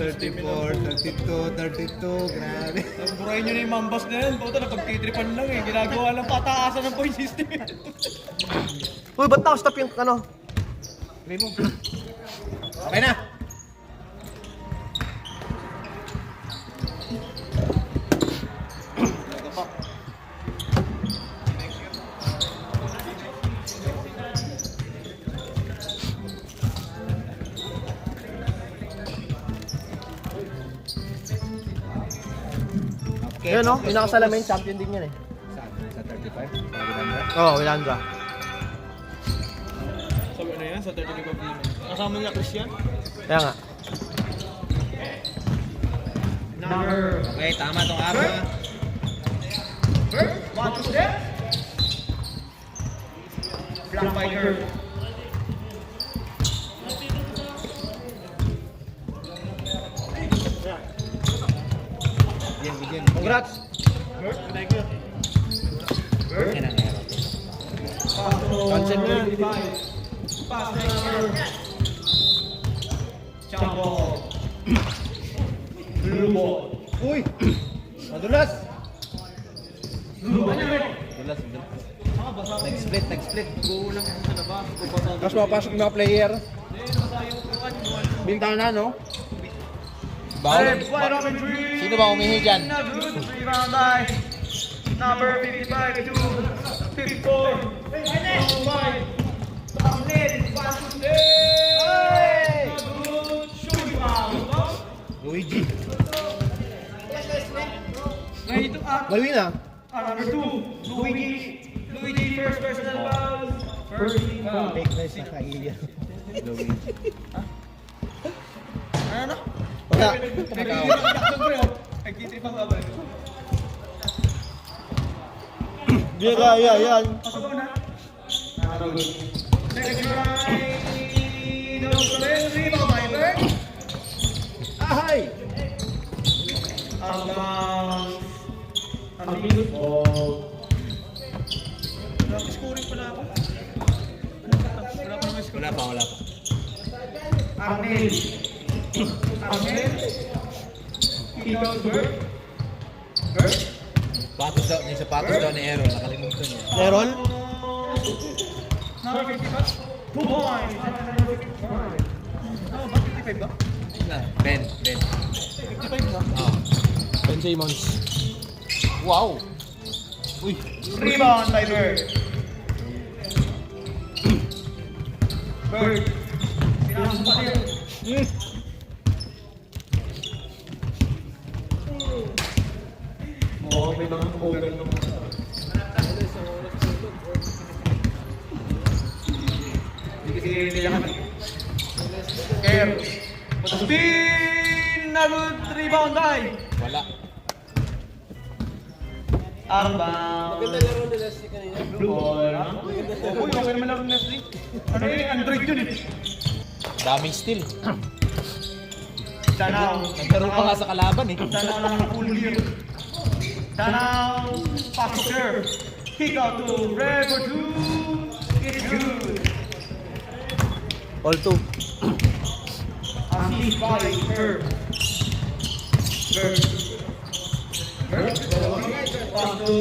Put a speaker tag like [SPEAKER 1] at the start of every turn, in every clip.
[SPEAKER 1] 34, 32, 32, grabe.
[SPEAKER 2] Burahin nyo na yung mambas na yan. Puta, napagtitripan lang eh. Ginagawa lang pataasan ng point system.
[SPEAKER 3] Uy, ba't na-stop yung ano?
[SPEAKER 2] Play mo.
[SPEAKER 1] Okay na! Okay.
[SPEAKER 3] Yun no, yung nakasalamin, champion din yan eh.
[SPEAKER 1] Saan? Sa 35? Sa
[SPEAKER 3] Oo, Wilandra.
[SPEAKER 2] Sabi na yan, sa 30 ko naman. Kasama niya Christian.
[SPEAKER 3] Kaya nga.
[SPEAKER 1] Okay, tama tong araw ha.
[SPEAKER 2] One to step. Black biker.
[SPEAKER 1] Bigyan.
[SPEAKER 3] Congrats!
[SPEAKER 2] Thank you.
[SPEAKER 1] Yan ang araw.
[SPEAKER 3] Cancel mo yan.
[SPEAKER 2] Pass number. Champo. Blue ball.
[SPEAKER 1] Uy! Madulas!
[SPEAKER 2] Blue ball.
[SPEAKER 1] Madulas. Nag-split.
[SPEAKER 2] Gulang ako sa labas. Kupasado.
[SPEAKER 3] Tapos mapasok yung mga player. Bintana, no?
[SPEAKER 1] Bawal. Sino ba umihi dyan?
[SPEAKER 2] Rebound by number 55 to 54. Oh my.
[SPEAKER 1] Luigi.
[SPEAKER 3] Malwin ah.
[SPEAKER 2] Number 2, Luigi first personal foul. First foul.
[SPEAKER 1] Fake nice na kaiya. Luigi.
[SPEAKER 2] Ano?
[SPEAKER 3] Wala.
[SPEAKER 2] Nagtitripang ka ba?
[SPEAKER 3] Di kaya yan.
[SPEAKER 2] Pasok na. Next try. No rebound by Bert.
[SPEAKER 3] Ahay!
[SPEAKER 2] Ang bigot. Scoring pala ako. Wala pa naman score.
[SPEAKER 1] Wala pa.
[SPEAKER 2] Arnel. Kick out to Bert.
[SPEAKER 1] Yung sapatos daw ni Aaron, nakalimutan niya.
[SPEAKER 3] Lerol?
[SPEAKER 2] Number 55. 2 points. Number 55. Oh, ba? 55 ba?
[SPEAKER 1] Ben.
[SPEAKER 2] 55 ba?
[SPEAKER 1] Oh.
[SPEAKER 3] Ben Simmons.
[SPEAKER 1] Wow! Uy!
[SPEAKER 2] Rebound by Bird. Bird. Pinasok pa rin. Oh, may mga kukugan naman. Sige, kami. Care. Spin! Na good rebound by.
[SPEAKER 1] Wala.
[SPEAKER 2] Arbang. Maganda laro ni Leslie kanina. Blue ball. Uy, okay naman laro ni Leslie. Ano yun? Android yun eh.
[SPEAKER 1] Daming steal.
[SPEAKER 2] Danaw.
[SPEAKER 1] Nagkaroon pa nga sa kalaban eh.
[SPEAKER 2] Danaw ng full gear. Danaw. Pasok serve. Kick out to Record 2. It's good.
[SPEAKER 3] All two.
[SPEAKER 2] Assist by Bird. Pass to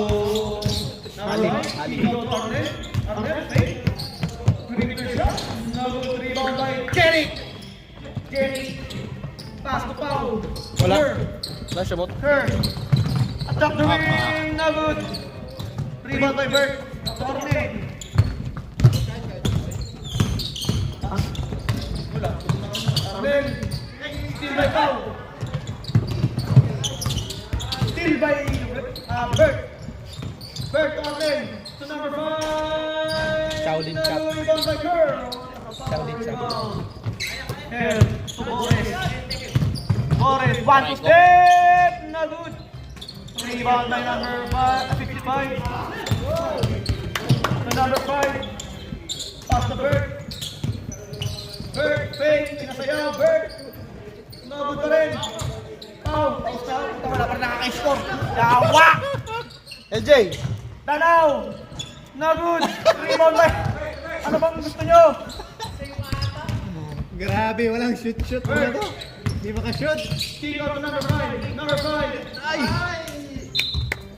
[SPEAKER 2] Ali. Kick out to Arnel. Arnel, fake. Perimeter shot. Another rebound by Kenny. Pass to Pau.
[SPEAKER 3] Wala.
[SPEAKER 2] Kerr.
[SPEAKER 3] Wala siya bot.
[SPEAKER 2] Attack the ring. Na good. Rebound by Bert. Arnel. Wala. Arnel. Steal by Pau. Steal by Bert. Bert Arnel to number 5.
[SPEAKER 1] Shaolin Chop.
[SPEAKER 2] Rebound by Kerr.
[SPEAKER 1] Shaolin Chop.
[SPEAKER 2] Kerr to Boris. 1 to step. Na good. Rebound by number 55. To number 5. Pass to Bert. Bert, fake. Pinasayaw. Bert. No good pa rin. Pau. Wala pa rin nakaka-score. Yawa!
[SPEAKER 3] LJ!
[SPEAKER 2] Danaw! No good! Rebound by... Ano bang gusto nyo?
[SPEAKER 1] Grabe, walang shoot na to.
[SPEAKER 2] Di makashoot. Kick out to number 5. Number 5. Nice.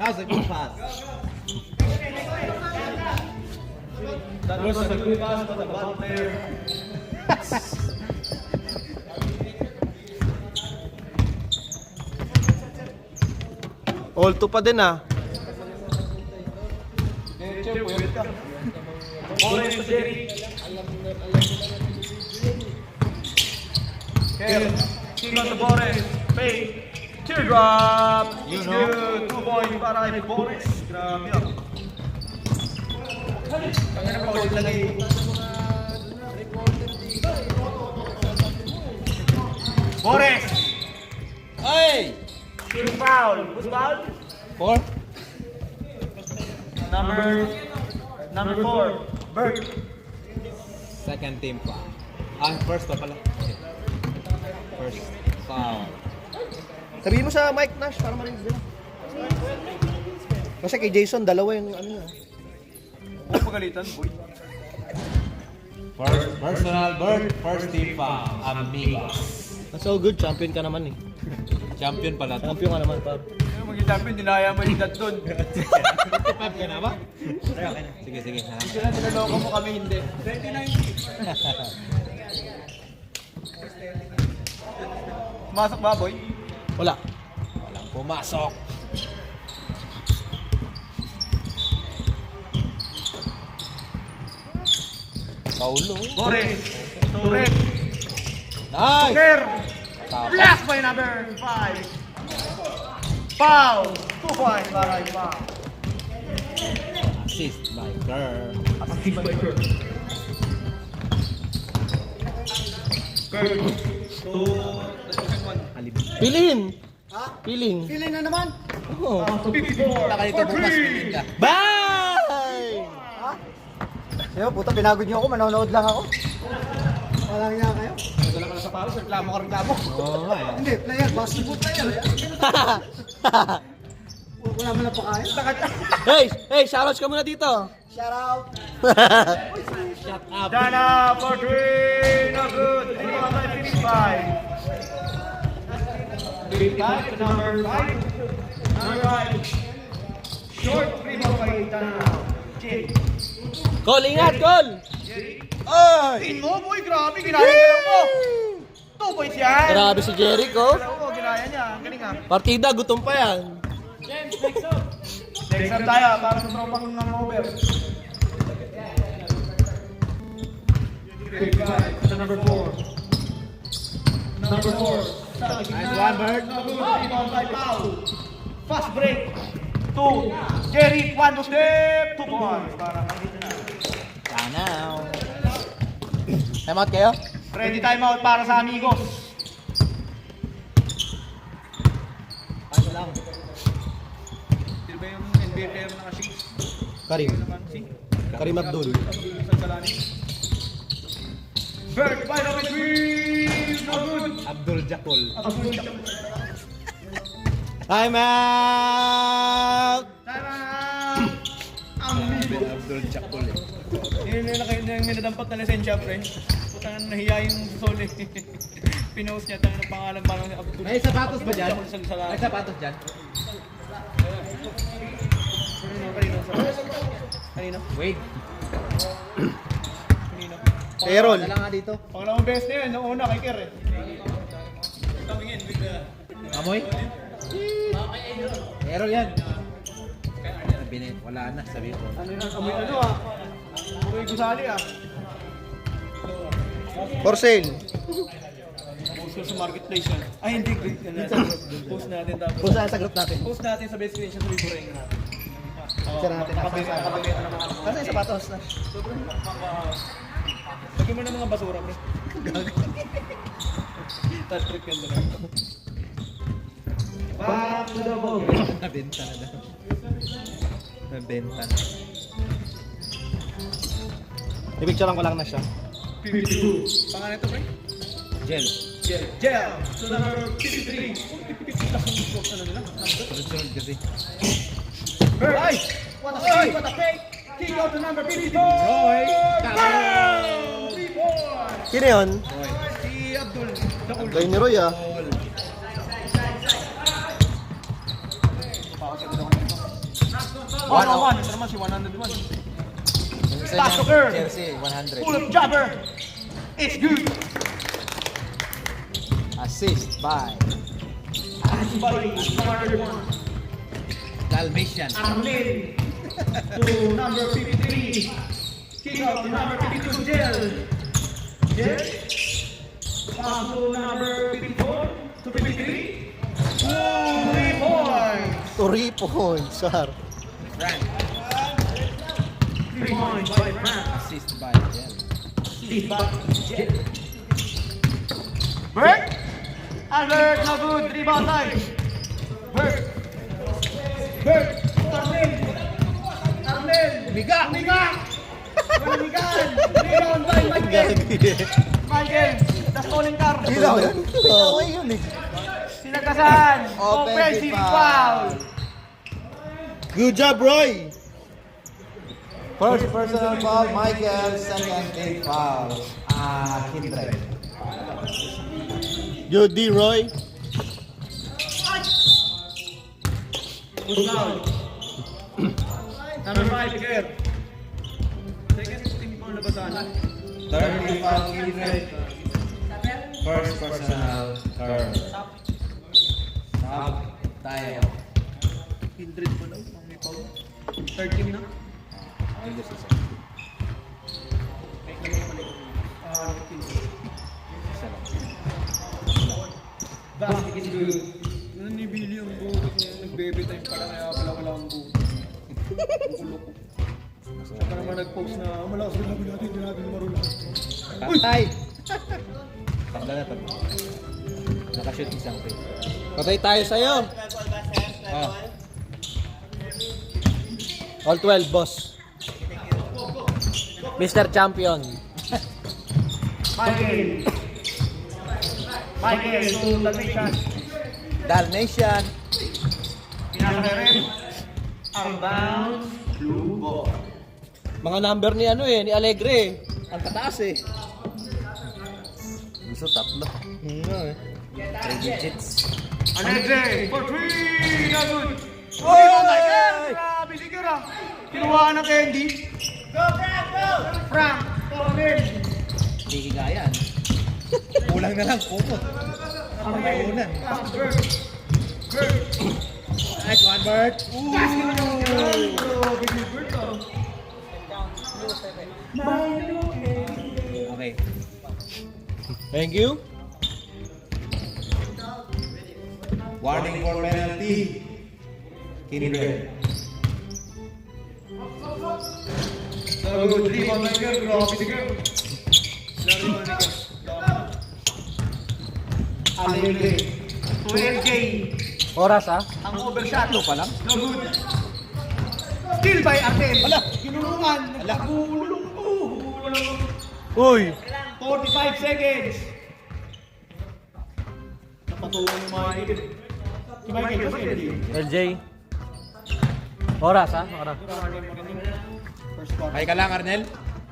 [SPEAKER 1] That's a good pass.
[SPEAKER 2] That was a good pass to the ball player.
[SPEAKER 3] All 2 pa din ah.
[SPEAKER 2] Bores to Jerry. Kick out to Bores. Fake. Teardrop. It's good. 2 points para kay Bores. Grabe ah. Kanya na pa ulit lagi. Bores.
[SPEAKER 1] Hey!
[SPEAKER 2] Shooting foul. Who's foul?
[SPEAKER 1] 4?
[SPEAKER 2] Number 4. Bert.
[SPEAKER 1] Second team foul. First pa pala. Okay. First foul.
[SPEAKER 3] Sabihin mo sa Mike Nash para marinig din. Kasi kay Jason, dalawa yung ano niya.
[SPEAKER 2] Huwag pagalitan, boy.
[SPEAKER 1] First personal bird, first team foul. Amigos.
[SPEAKER 3] That's so good, champion ka naman eh.
[SPEAKER 1] Champion pala to.
[SPEAKER 3] Champion ka naman, par.
[SPEAKER 2] Mag-champion, dinaya mo yung dad doon.
[SPEAKER 1] 55 ka na ba? Sige, sige.
[SPEAKER 2] Kaya tinaloko mo kami, hindi. 2019. Masok ba, boy?
[SPEAKER 3] Wala.
[SPEAKER 1] Walang pumasok. Paulo.
[SPEAKER 2] Bores. Torres.
[SPEAKER 1] Nice!
[SPEAKER 2] Tuker.
[SPEAKER 1] Tapos.
[SPEAKER 2] Blast by number 5. Foul. 2 points para kay Foul.
[SPEAKER 1] Assist by Kerr.
[SPEAKER 2] Assist by Kirk. Kirk.
[SPEAKER 3] Piliin! Piling.
[SPEAKER 2] Feeling na naman.
[SPEAKER 3] Oo.
[SPEAKER 2] 54.
[SPEAKER 1] Baka dito bukas pilin ka.
[SPEAKER 3] Bye!
[SPEAKER 4] Yo, puta, pinagod niyo ako, manonood lang ako. Walang niya kayo.
[SPEAKER 1] Ito lang pala sa palos, reklamo ka reklamo. Oo nga eh.
[SPEAKER 4] Hindi, player, basketball player. Wala mo na pa kaya.
[SPEAKER 3] Hey, shoutouts ka muna dito.
[SPEAKER 4] Shout out.
[SPEAKER 1] Shut up.
[SPEAKER 2] Dana for 3. No good. Anyone like 55? 55 to number 5. Number 5. Short 3 ball by Dana. Jay.
[SPEAKER 3] Call, ingat, call!
[SPEAKER 2] Ay! Tingin mo, boy, grabe, ginaya niya lang mo. 2 points yan.
[SPEAKER 3] Grabe si Jericho.
[SPEAKER 2] Alam mo, ginaya niya. Ang galing ah.
[SPEAKER 3] Partida, gutom pa yan.
[SPEAKER 2] Next up tayo, para sa tropang ng over. Sa number 4. Number 4.
[SPEAKER 1] Nice one, Bert.
[SPEAKER 2] Fast break. 2. Jerry, 1 to step. 2 points. Para dito na.
[SPEAKER 1] Sana.
[SPEAKER 3] Time out kayo?
[SPEAKER 2] Ready timeout para sa amigos. Ano lang? Sino ba yung NBA player na kasi?
[SPEAKER 3] Karim.
[SPEAKER 2] Si?
[SPEAKER 3] Karim Abdul.
[SPEAKER 2] Bert, by number 3. No good.
[SPEAKER 1] Abdul Jakol.
[SPEAKER 3] Time out!
[SPEAKER 2] Time out. Amigo.
[SPEAKER 1] Abdul Jakol eh.
[SPEAKER 2] Yun yung minadampat na lisensya, pre. Tangan nahiya yung Sol eh. Pinost niya, tangan ng pangalan parang ni Abdul.
[SPEAKER 1] May sapatos ba dyan?
[SPEAKER 2] Sa
[SPEAKER 1] May sapatos dyan?
[SPEAKER 2] Kanino?
[SPEAKER 1] Wait.
[SPEAKER 2] Kanino?
[SPEAKER 3] Errol.
[SPEAKER 1] Wala nga dito.
[SPEAKER 2] Pangalawang beses na yun, noong una kay Ker eh.
[SPEAKER 1] Amoy? Errol yan. Sabi na, wala na, sabi ko.
[SPEAKER 2] Ano yun? Amoy ano ah? Amoy gusali ah.
[SPEAKER 3] For sale.
[SPEAKER 2] Post ko sa marketplace yan. Ay hindi, post natin tapos.
[SPEAKER 3] Kung saan sa group natin.
[SPEAKER 2] Post natin sa best screenshot sa Biboreng natin.
[SPEAKER 3] Tira natin.
[SPEAKER 2] Nakabenta ng mga.
[SPEAKER 3] Kasi yung sapatos na.
[SPEAKER 2] Lagyan mo ng mga basura, pre. Touch trip yan doon. Back to the ball.
[SPEAKER 1] Nabenta na daw. Nabenta na.
[SPEAKER 3] I-picturean ko lang na siya.
[SPEAKER 2] 52. Pangalan ito, pre?
[SPEAKER 1] Gel.
[SPEAKER 2] Gel. So number 53. 50 plus ang stroke na nila.
[SPEAKER 1] Sunod-sunod kasi.
[SPEAKER 2] Ay! What a fake! What a fake! Kick out to number 54!
[SPEAKER 1] Roy!
[SPEAKER 2] Bam! 3 points!
[SPEAKER 3] Sino yun?
[SPEAKER 2] Si Abdul.
[SPEAKER 3] Kayo ni Roy ah.
[SPEAKER 2] 101. Ito naman si 101.
[SPEAKER 1] Yung isa
[SPEAKER 2] Pass to
[SPEAKER 1] niya,
[SPEAKER 2] girl.
[SPEAKER 1] Chelsea, 100.
[SPEAKER 2] Pull up jabber. It's good.
[SPEAKER 1] Assist by
[SPEAKER 2] Body. Number 1.
[SPEAKER 1] Dalmatian.
[SPEAKER 2] Arlene. To number 53. Kick out to number 52. Jel. Jel. Pass to number 54. To 53. 3 points.
[SPEAKER 3] 3 points, sir.
[SPEAKER 1] Frank.
[SPEAKER 2] 3 points by Frank.
[SPEAKER 1] Assist by Jel.
[SPEAKER 2] Lead back. Jet. Bert. Alert, no good. Rebound time. Bert. Bert. Arlen. Arlen.
[SPEAKER 1] Umiga!
[SPEAKER 2] Umiga. Umigan. Rebound by Michael. Michael. The stolen car.
[SPEAKER 4] Ilaw yun? Okay yun eh.
[SPEAKER 2] Sinagasan.
[SPEAKER 1] Offensive
[SPEAKER 2] Offensive
[SPEAKER 1] foul.
[SPEAKER 2] foul.
[SPEAKER 3] Good job, Roy!
[SPEAKER 1] First personal foul, Michael. Second team foul, Kindred.
[SPEAKER 3] Good D, Roy.
[SPEAKER 2] Good foul. Number 5, Miguel. Second team foul na ba sana?
[SPEAKER 1] Third team foul, Kindred. First personal, Curl. Stop tayo.
[SPEAKER 2] Kindred pa daw. Ang may foul. Third team na.
[SPEAKER 1] English isa. Isa lang.
[SPEAKER 2] Basket is good. Ano ni Billy ang buhok niya? Nag-baby time pala kaya pala wala ang buhok. Kukulo ko. Saka naman nag-post na malakas na labi natin, hindi natin marulang.
[SPEAKER 1] Patay! Tanda na, tanda. Nakashoot isang free.
[SPEAKER 3] Patay tayo sa'yo.
[SPEAKER 1] Oh.
[SPEAKER 3] All 12, boss. Mr. Champion.
[SPEAKER 2] Michael. Michael, to Dalmatian.
[SPEAKER 1] Dalmatian.
[SPEAKER 2] Pinasa rin. Ang bounce. Blue ball.
[SPEAKER 3] Mga number ni ano ni Alegre. Ang tataas eh.
[SPEAKER 1] Gusto tatlo.
[SPEAKER 3] Eh.
[SPEAKER 1] 3 digits.
[SPEAKER 2] Alegre, for 3! Not good.
[SPEAKER 3] Oy!
[SPEAKER 2] Oh, Michael! Grabe siguro. Kinuha ng candy. Go, Frank! Go! Frank! Colin!
[SPEAKER 1] Hindi higayan. Kulang na lang, kumot. Nakaunan.
[SPEAKER 2] Bird! Bird!
[SPEAKER 1] Nice one, Bert. Okay.
[SPEAKER 3] Thank you.
[SPEAKER 1] Warning for penalty. Kindred.
[SPEAKER 2] So good, 3 on Michael. Grabe siguro. Alegre. To LJ.
[SPEAKER 3] Oras ah.
[SPEAKER 2] Ang overshot.
[SPEAKER 1] Ano pa lang?
[SPEAKER 2] No good. Still by Artel. Wala. Kinulungan. Nagpagulong.
[SPEAKER 3] Uy!
[SPEAKER 2] 45 seconds. Napatuwa ni Michael. Si Michael kasi LJ.
[SPEAKER 3] LJ. Oras ah. Oras.
[SPEAKER 2] First quarter.
[SPEAKER 1] Ay ka lang, Arnel.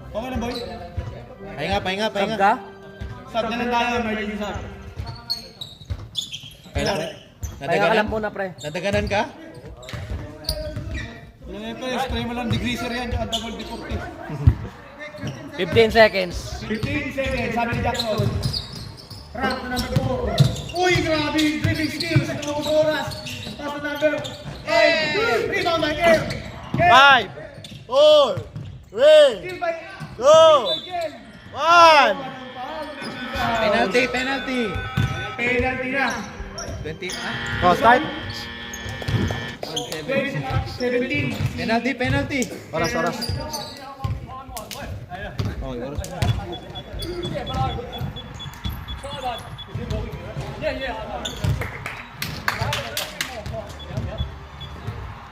[SPEAKER 2] Okay na boy.
[SPEAKER 1] Pahinga, pahinga,
[SPEAKER 3] Sab
[SPEAKER 1] pahinga.
[SPEAKER 3] ka?
[SPEAKER 2] Sub na lang tayo. Emergency sub.
[SPEAKER 1] Kailangan.
[SPEAKER 3] Pahinga ka lang muna, pre.
[SPEAKER 1] Nadaganan ka?
[SPEAKER 2] Ano ito, spray mo lang degreaser yan, tsaka double deportive.
[SPEAKER 3] 15 seconds.
[SPEAKER 2] 15 seconds, sabi ni Jackson. Rank na number 4. Uy, grabe, dribbling skills sa mga oras. Pass na number 8. Rebound by Air.
[SPEAKER 3] 5, 4, 3,
[SPEAKER 2] Kill by
[SPEAKER 3] 2,
[SPEAKER 2] Jen.
[SPEAKER 3] 1.
[SPEAKER 1] Penalty, penalty.
[SPEAKER 2] Penalty na.
[SPEAKER 1] 20,
[SPEAKER 3] Oh, start.
[SPEAKER 2] 17.
[SPEAKER 1] Penalty, penalty.
[SPEAKER 3] Oras, oras.
[SPEAKER 1] Oh, oras.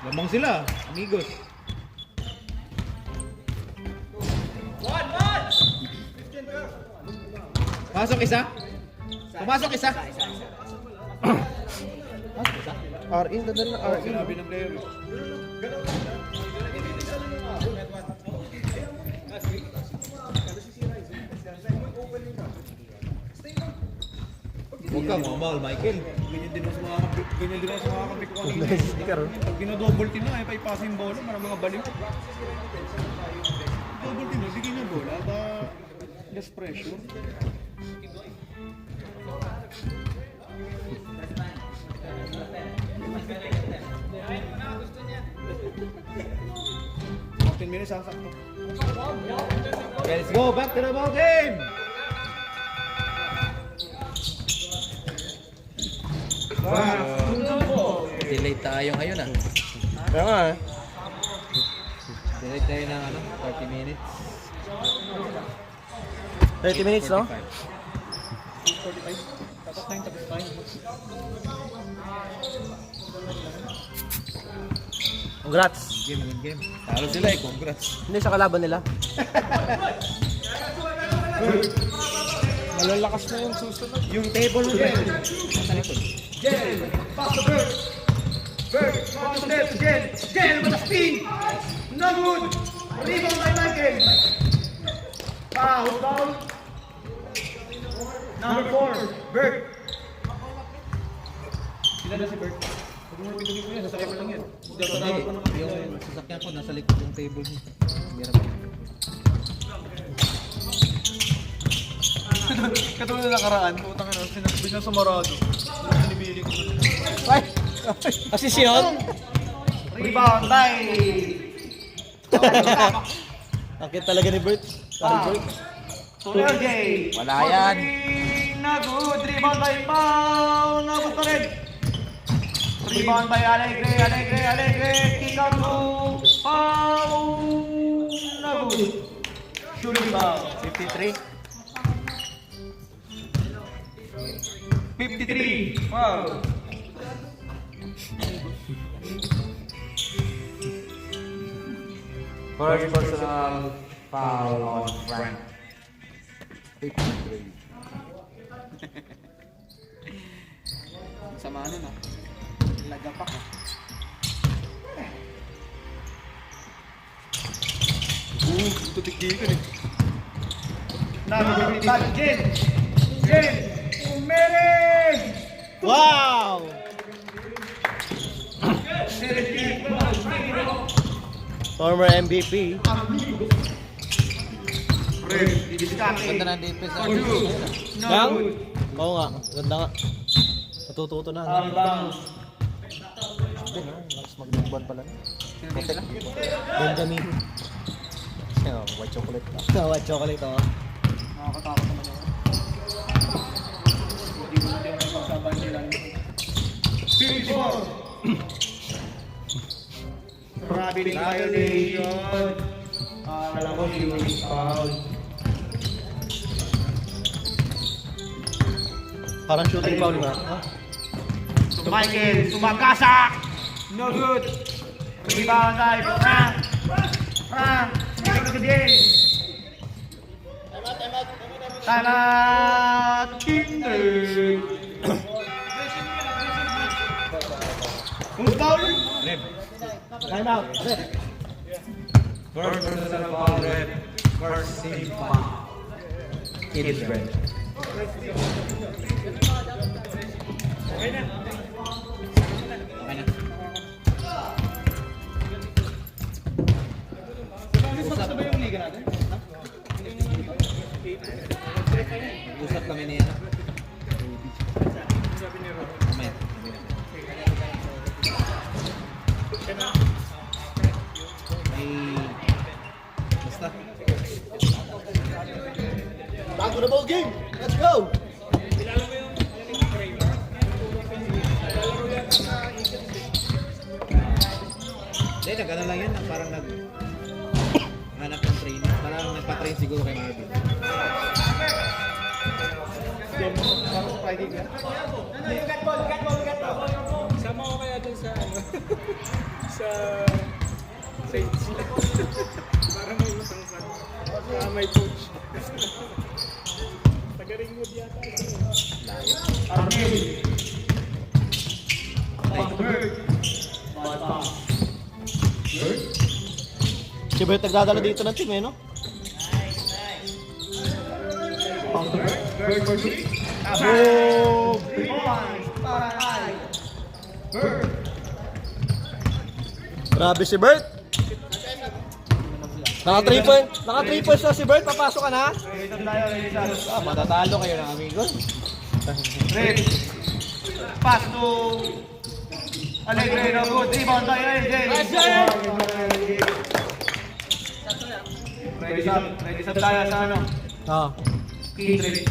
[SPEAKER 1] Lamang sila, amigos. Pasok isa? Pumasok isa?
[SPEAKER 3] RE, dadali na RE.
[SPEAKER 2] Grabe ng player.
[SPEAKER 1] Huwag ka, mamahal, Michael.
[SPEAKER 2] Ganyan din ako sa mga kabik ko kanina.
[SPEAKER 4] Sticker, oh.
[SPEAKER 2] Pag binodouble team na, ay paipasa yung bola, marang mga baliw. Double team, bigyan niya bola, ba less pressure. Ten minutes, sakto.
[SPEAKER 1] Let's go, back to the ball game! Delay tayo ngayon ah.
[SPEAKER 3] Kaya nga eh.
[SPEAKER 1] Delay tayo ng 30 minutes.
[SPEAKER 3] 30 minutes, no?
[SPEAKER 2] 45. Tapos 9, tapos 5.
[SPEAKER 3] Congrats.
[SPEAKER 1] Win game. Talo sila eh, congrats.
[SPEAKER 3] Hindi sa kalaban nila.
[SPEAKER 2] Malalakas na yung susunod. Yung table mo din. Jen, pass to Bert. Bert, pass to left. Jen, with the speed. No good. Rebound by Michael. Foul. Number 4, Bert. Sila na si Bert. Huwag mo pinagin ko yan, sasakyan ko lang yan.
[SPEAKER 1] Hindi, yung sasakyan ko nasa likod ng table niya. Hirap.
[SPEAKER 2] Katulad na nakaraan, putang ina, sinabi niya sa Marado. Sinibili ko.
[SPEAKER 3] Ay! Assist yun?
[SPEAKER 2] Rebound by...
[SPEAKER 3] Akit talaga ni Bert. Sorry, Bert.
[SPEAKER 2] Solerje.
[SPEAKER 1] Wala yan.
[SPEAKER 2] Na good. Rebound by Pau. Nabot pa rin. Rebound by Alegre. Kick out to Pau. Na good. Shooting foul.
[SPEAKER 3] 53.
[SPEAKER 2] 53. Wow.
[SPEAKER 1] First personal foul on Frank. 53.
[SPEAKER 2] Sama na na. Lagapak. Tutik-tikan eh. Nabibigyan. Jen! Umeres!
[SPEAKER 3] Wow! Former MVP.
[SPEAKER 1] Ganda ng defense.
[SPEAKER 3] Yang? Oo nga. Ganda nga. Natututo na. Lakas mag-ball pala. Benjamin. White chocolate. White chocolate, oh.
[SPEAKER 2] Nakakatakot naman ako. Hindi mo natin ang pagsabahan nila. 54! Grabe violation. Alam ko shooting foul.
[SPEAKER 3] Parang shooting foul nga. Huh?
[SPEAKER 2] To Michael, sumagasak! No good! Rebound by Frank! Hindi ka din! Time out! Kinder! Kung foul?
[SPEAKER 3] Time out.
[SPEAKER 1] First personal foul, red. First team foul. It is red. Okay na.
[SPEAKER 2] Usap ba yung liga natin?
[SPEAKER 1] Usap kami niya. Mamaya. Basta.
[SPEAKER 3] Bago na ball game. Let's go.
[SPEAKER 1] Hindi, nag-ano lang yan. Parang hanap ng training. Parang nagpa-train siguro kay Marvin.
[SPEAKER 2] Parang sa Friday ka.
[SPEAKER 5] Sama ko kaya dun sa ano, sa Saints. Para may utang pa. Para may coach. Taga-Ringwood yata.
[SPEAKER 2] Arnel.
[SPEAKER 3] Si Bert nagdadala dito ng team, eh, no?
[SPEAKER 2] Boom! 3 points para kay Bert.
[SPEAKER 3] Grabe si Bert. Naka 3 points na si Bert. Papasok ka na.
[SPEAKER 2] Ready tayo, ready tayo.
[SPEAKER 1] Matatalo kayo ng amigos.
[SPEAKER 2] Ready. Pass to Alegre, no good. Rebound tayo, LJ. Ready sa tayo sa ano?
[SPEAKER 3] Ah.
[SPEAKER 2] Kindred.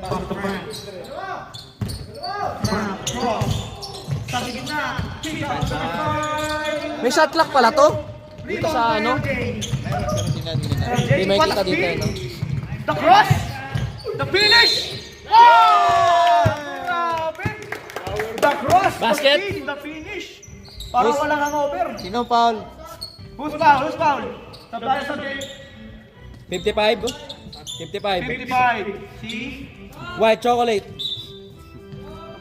[SPEAKER 2] Pass to Frank. Frank, cross. Sa gitna. Kick out to the side.
[SPEAKER 3] May shot clock pala to. Dito sa ano? Hindi may kita dito no.
[SPEAKER 2] The cross! The finish! Oh! Grabe! The cross!
[SPEAKER 3] Basket!
[SPEAKER 2] The finish! Parang walang hangover.
[SPEAKER 3] Sino foul?
[SPEAKER 2] Who's foul? Who's foul? Sabay sa game.
[SPEAKER 3] 55. 55.
[SPEAKER 2] 55. Si
[SPEAKER 3] White chocolate.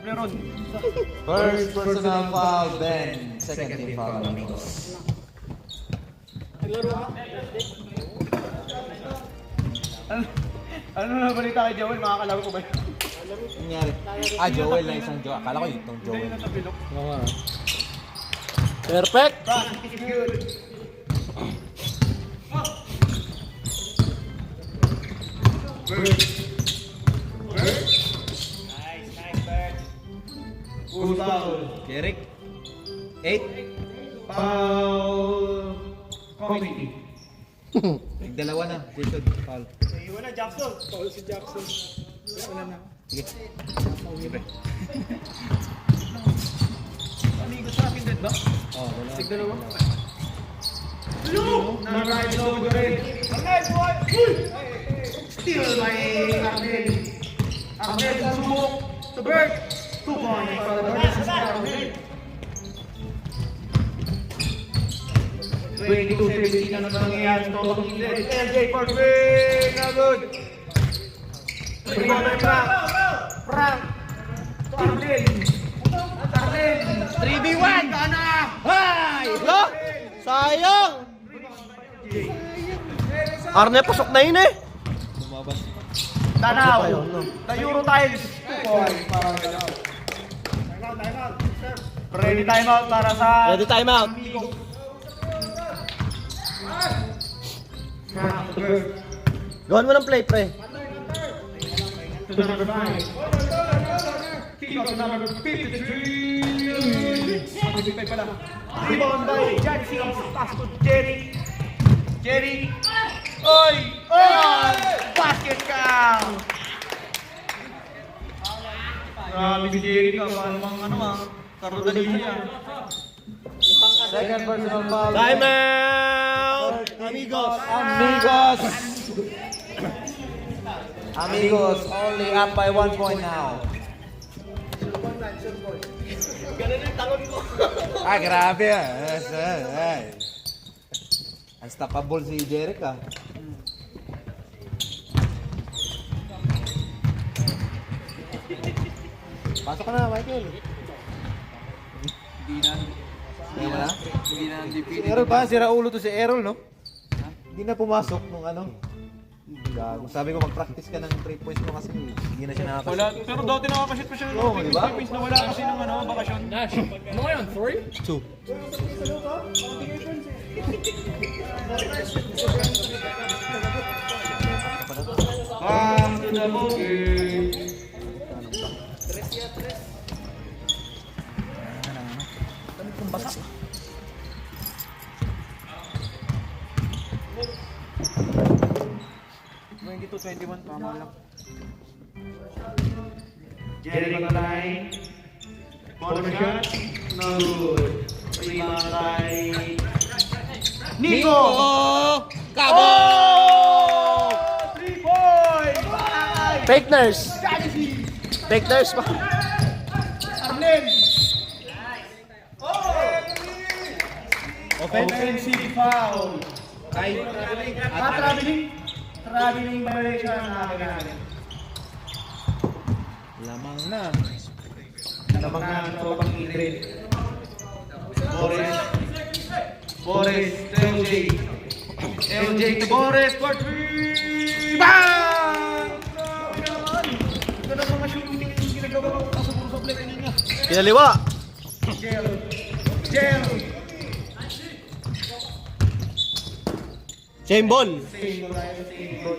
[SPEAKER 2] Leron.
[SPEAKER 1] First personal foul, then second team foul, amigos.
[SPEAKER 2] Ano na balita kay Joel? Makakalaro ko ba yun?
[SPEAKER 1] Nangyari. Joel na isang Joel. Akala ko itong Joel.
[SPEAKER 3] Oo nga. Perfect.
[SPEAKER 2] Basket is good. Who's foul?
[SPEAKER 1] Jeric. 8.
[SPEAKER 2] Foul. Committee.
[SPEAKER 1] Nagdalawa na. Jason, foul.
[SPEAKER 2] Iwan na, Jackson.
[SPEAKER 5] Paul si Jackson. Wala na.
[SPEAKER 1] Sige. Libre.
[SPEAKER 2] Amigo sa akin, dead ba?
[SPEAKER 1] Oh, wala.
[SPEAKER 2] Tigdalawa. Na-ride over the red. Arnel, boy! Steal by Arnel. Arnel, sumok to Bert. 2 points para the Bert. Arnel. 22-17 na nangyayari sa Totong Inlet. LJ for win! Na good! Rebound by Frank. Frank. To Arnel. Arnel.
[SPEAKER 3] 3v1.
[SPEAKER 2] Kana!
[SPEAKER 3] Hay! Lo! Sayang! Arne, pasok na yun eh.
[SPEAKER 1] Lumabas.
[SPEAKER 2] Tanaw. The Euro Tiles. 2 points para ready timeout para sa
[SPEAKER 3] Ready time out.
[SPEAKER 2] Amigo.
[SPEAKER 3] Gawin mo ng play, pre.
[SPEAKER 2] To number 5. Kick off to number 53. 55 pala. Rebound by Johnny Seals. Pass to Jerry. Jerry. Oy! Oy! Basket ka! Grabe si Jerry ka. Paano mang ano karodali niya.
[SPEAKER 1] Second personal foul.
[SPEAKER 3] Time out! Amigos!
[SPEAKER 1] Amigos! Amigos, only up by 1 point now. Grabe ah. Unstoppable si Jeric ah. Pasok ka na, Michael. Hindi na. Si Errol ba? Sira ulo to si Errol, no? Hindi na pumasok nung ano. Gago. Sabi ko mag-practice ka ng 3 points mo kasi hindi na siya nakakashoot.
[SPEAKER 2] Wala, pero dati nakakashoot pa siya ng
[SPEAKER 1] Oo, di ba?
[SPEAKER 2] Philippines na wala kasi ng ano, bakasyon.
[SPEAKER 5] Nash, ano ngayon? 3?
[SPEAKER 3] 2.
[SPEAKER 2] Back to the bogey. Dito 21 tama lang. Jerry on the line. Corner shot. No good. Rebound by Nico.
[SPEAKER 3] Kabo!
[SPEAKER 2] 3 points.
[SPEAKER 3] Fake nurse. Fake nurse pa.
[SPEAKER 2] Arlen. Offensive foul. Traveling violation ang natin.
[SPEAKER 1] Lamang na.
[SPEAKER 2] Lamang na ang tropang Boris, LJ. LJ Tabores for 3! Bang! Grabe naman! Ito na mga shooting yung ginagawa ko sa puro sa play kanina.
[SPEAKER 3] Kinaliwa.
[SPEAKER 2] Gel! Gel!
[SPEAKER 3] Same ball.
[SPEAKER 2] Same ball tayo, same ball.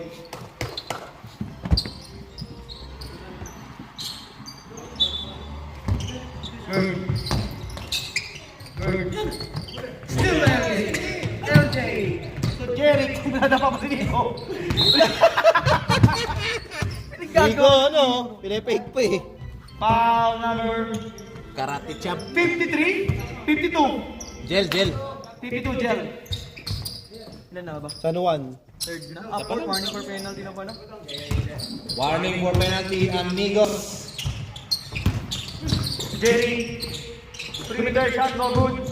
[SPEAKER 2] Still LJ! LJ! So Jerry, kung nadapa pa si Nico.
[SPEAKER 3] Nico, ano? Pinipake pa eh.
[SPEAKER 2] Foul number
[SPEAKER 1] Karate chop.
[SPEAKER 2] 53, 52.
[SPEAKER 3] Gel.
[SPEAKER 2] 52 gel. Ilan na ba?
[SPEAKER 3] San Juan.
[SPEAKER 2] Third na? Ah, fourth, warning for penalty na pala.
[SPEAKER 1] Warning for penalty, amigos.
[SPEAKER 2] Jerry. Perimeter shot, no good.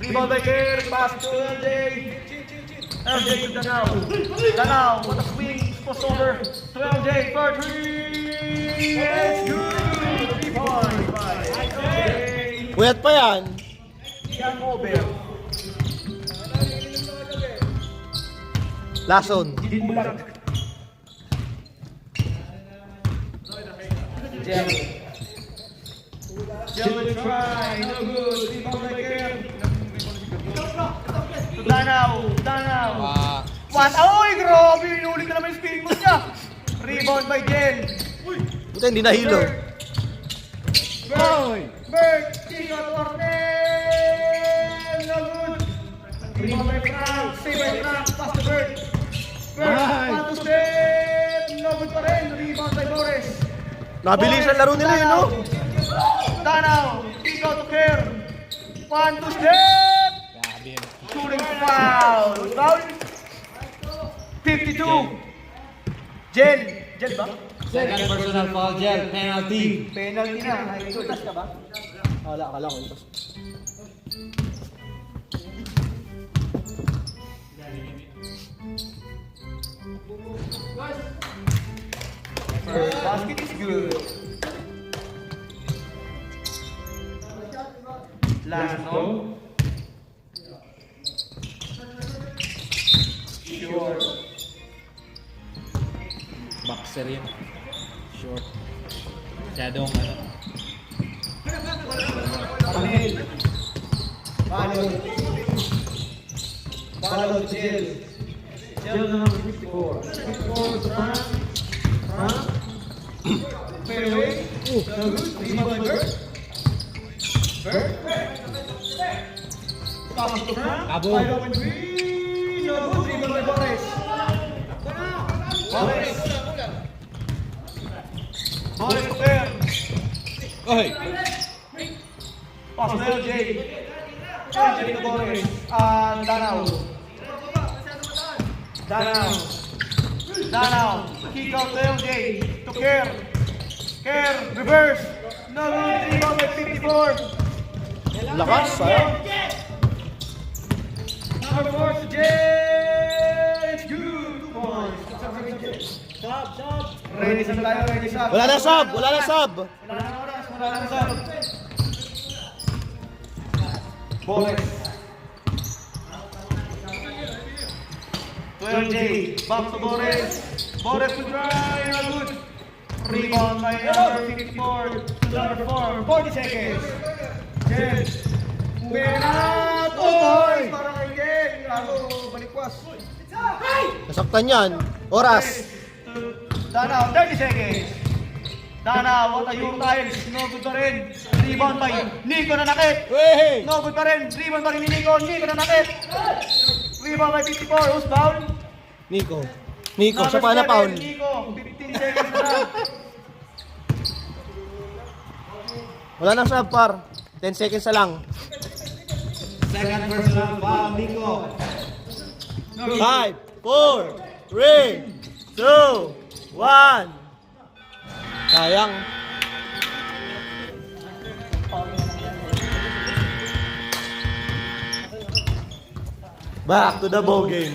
[SPEAKER 2] Rebound by Kerr, pass to LJ. LJ to Danao. Danao, what a swing, post over to LJ for 3. It's good. 3 points by LJ.
[SPEAKER 3] Puyat pa yan.
[SPEAKER 2] Young over.
[SPEAKER 3] Lason.
[SPEAKER 2] Din bulag. Jel. Jel will try, no good. Rebound by Kerr. To Danao. What? Ay, grabe! Inulit na naman yung spin move niya. Rebound by Jel.
[SPEAKER 3] Buta hindi nahilo.
[SPEAKER 2] Bird! Chico Tornel! No good! Rebound by Frank. Save by Frank. Pass to Bird. Bird! Pass to Step! No good pa rin. Rebound by Boris.
[SPEAKER 3] Nabilis ang laro nila yun, no?
[SPEAKER 2] Danao! Chico to Kerr. 1 to Step! Shooting foul! Foul! 52! Jel! Jel ba?
[SPEAKER 1] Second personal foul, Gel. Penalty.
[SPEAKER 2] Penalty na. Itutas ka ba?
[SPEAKER 3] Wala, akala ko ito.
[SPEAKER 2] First basket is good. Last no. Sure.
[SPEAKER 1] Boxer yun. Short. Masyadong ano.
[SPEAKER 2] Panel. Follow Jill. Jill number 54. 54 to Frank. Fairway. No good. Rebound by Bird. Bird. Pass to Frank.
[SPEAKER 1] Abo.
[SPEAKER 2] Wide open three. No good. Rebound by Boris. Boris to Fair.
[SPEAKER 1] Oy!
[SPEAKER 2] Pass to LJ. LJ to Boris. Danao. Kick out to LJ. To Kerr. Kerr, reverse. No good. Rebound by 54.
[SPEAKER 3] Lakas, sayang.
[SPEAKER 2] Number 4 to Jay. It's good. 2 points. Sub. Ready sa tayo, ready sub.
[SPEAKER 3] Wala na sub.
[SPEAKER 2] Wala na sub. Boris. 12J. Back to Boris. Boris to try. No good. Rebound by number 54 to number 4. 40 seconds. Jen. Buena. 2 points para kay Jen. Gago, balikwas.
[SPEAKER 3] Nasaktan yan. Oras.
[SPEAKER 2] Danao, 30 seconds. Danao, what a tiles. No good pa rin. Rebound by Nico Nanakit.
[SPEAKER 3] Wey!
[SPEAKER 2] No good pa rin. Rebound pa rin ni Nico. Nico Nanakit. Rebound by 54. Who's foul?
[SPEAKER 3] Nico, siya pa na foul.
[SPEAKER 2] Nico, 15 seconds na lang.
[SPEAKER 3] Wala na sub, par. 10 seconds na lang.
[SPEAKER 1] Second personal foul, Nico.
[SPEAKER 3] 5, 4, 3, 2, 1. Sayang. Back to the ball game.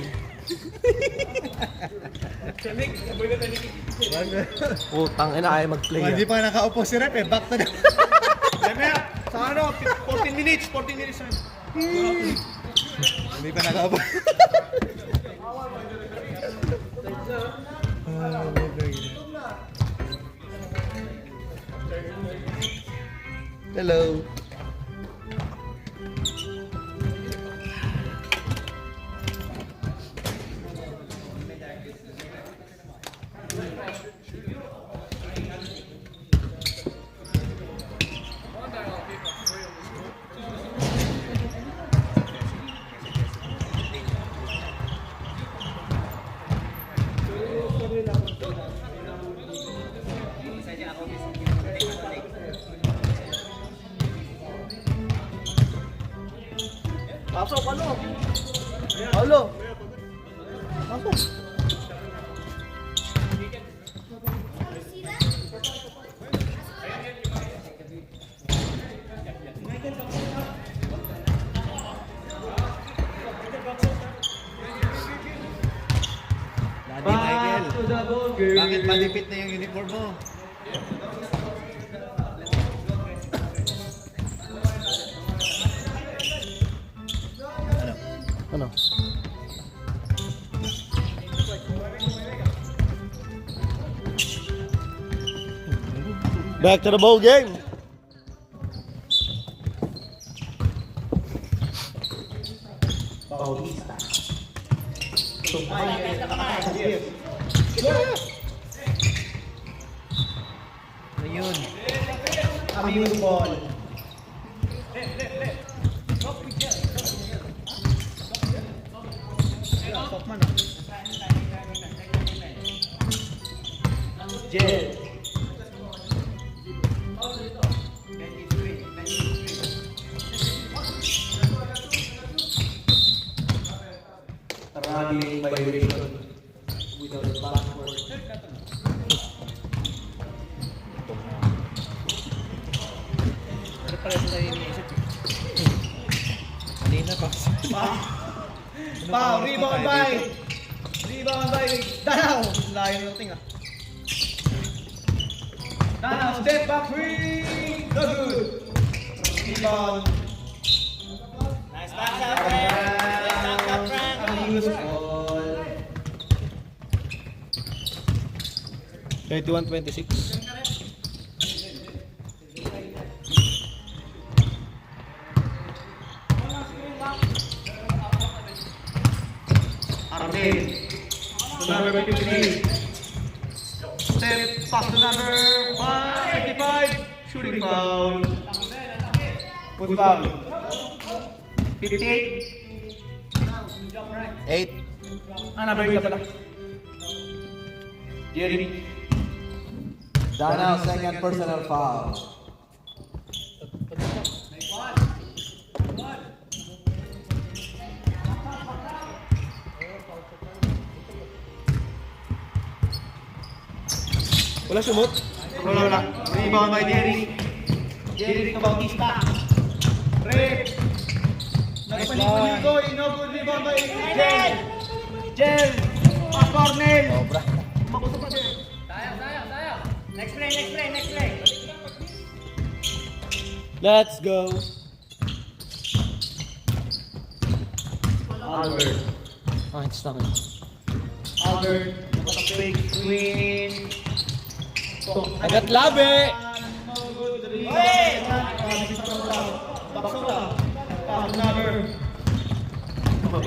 [SPEAKER 3] Putang ina, ayaw mag-play.
[SPEAKER 4] Hindi pa nakaupo si Rep eh. Back to the...
[SPEAKER 2] Sa ano, 14 minutes na.
[SPEAKER 4] Hindi pa nakaupo.
[SPEAKER 1] Hello.
[SPEAKER 2] Pasok, ano? Paulo. Pasok.
[SPEAKER 1] Daddy Michael. Bakit malipit na yung uniform mo?
[SPEAKER 3] Ano? Back to the bowl game.
[SPEAKER 1] Ano yun?
[SPEAKER 2] Aming ball. Jel. Running violation without a backward.
[SPEAKER 5] Pero pareho tayo iniisip.
[SPEAKER 1] Kanina pa.
[SPEAKER 2] Pau, rebound by Danaw. Layo ng ting ah. Danaw, step back three. No good. Rebound. Nice back shot, Frank. Nice back shot, Frank. Ball.
[SPEAKER 3] 21-26.
[SPEAKER 2] Arden. Number 53. Step pass to number 55. Shooting foul. Put foul. 58.
[SPEAKER 1] 8.
[SPEAKER 2] Number 8 pala. Jerry.
[SPEAKER 1] Danaw, second personal foul.
[SPEAKER 3] Wala sumot.
[SPEAKER 2] Wala. Rebound by Jerry. Jerry Bautista. Rip. Nagpaligoy. No good rebound by Jel. Jel. Pass Cornell.
[SPEAKER 1] Sobra.
[SPEAKER 2] Makusap pa Jel.
[SPEAKER 3] Let's go.
[SPEAKER 2] Albert.
[SPEAKER 3] Ah, it's not.
[SPEAKER 2] Albert. Fake swing.
[SPEAKER 3] Agad labi.
[SPEAKER 2] No good rebound. Baksola. Pass number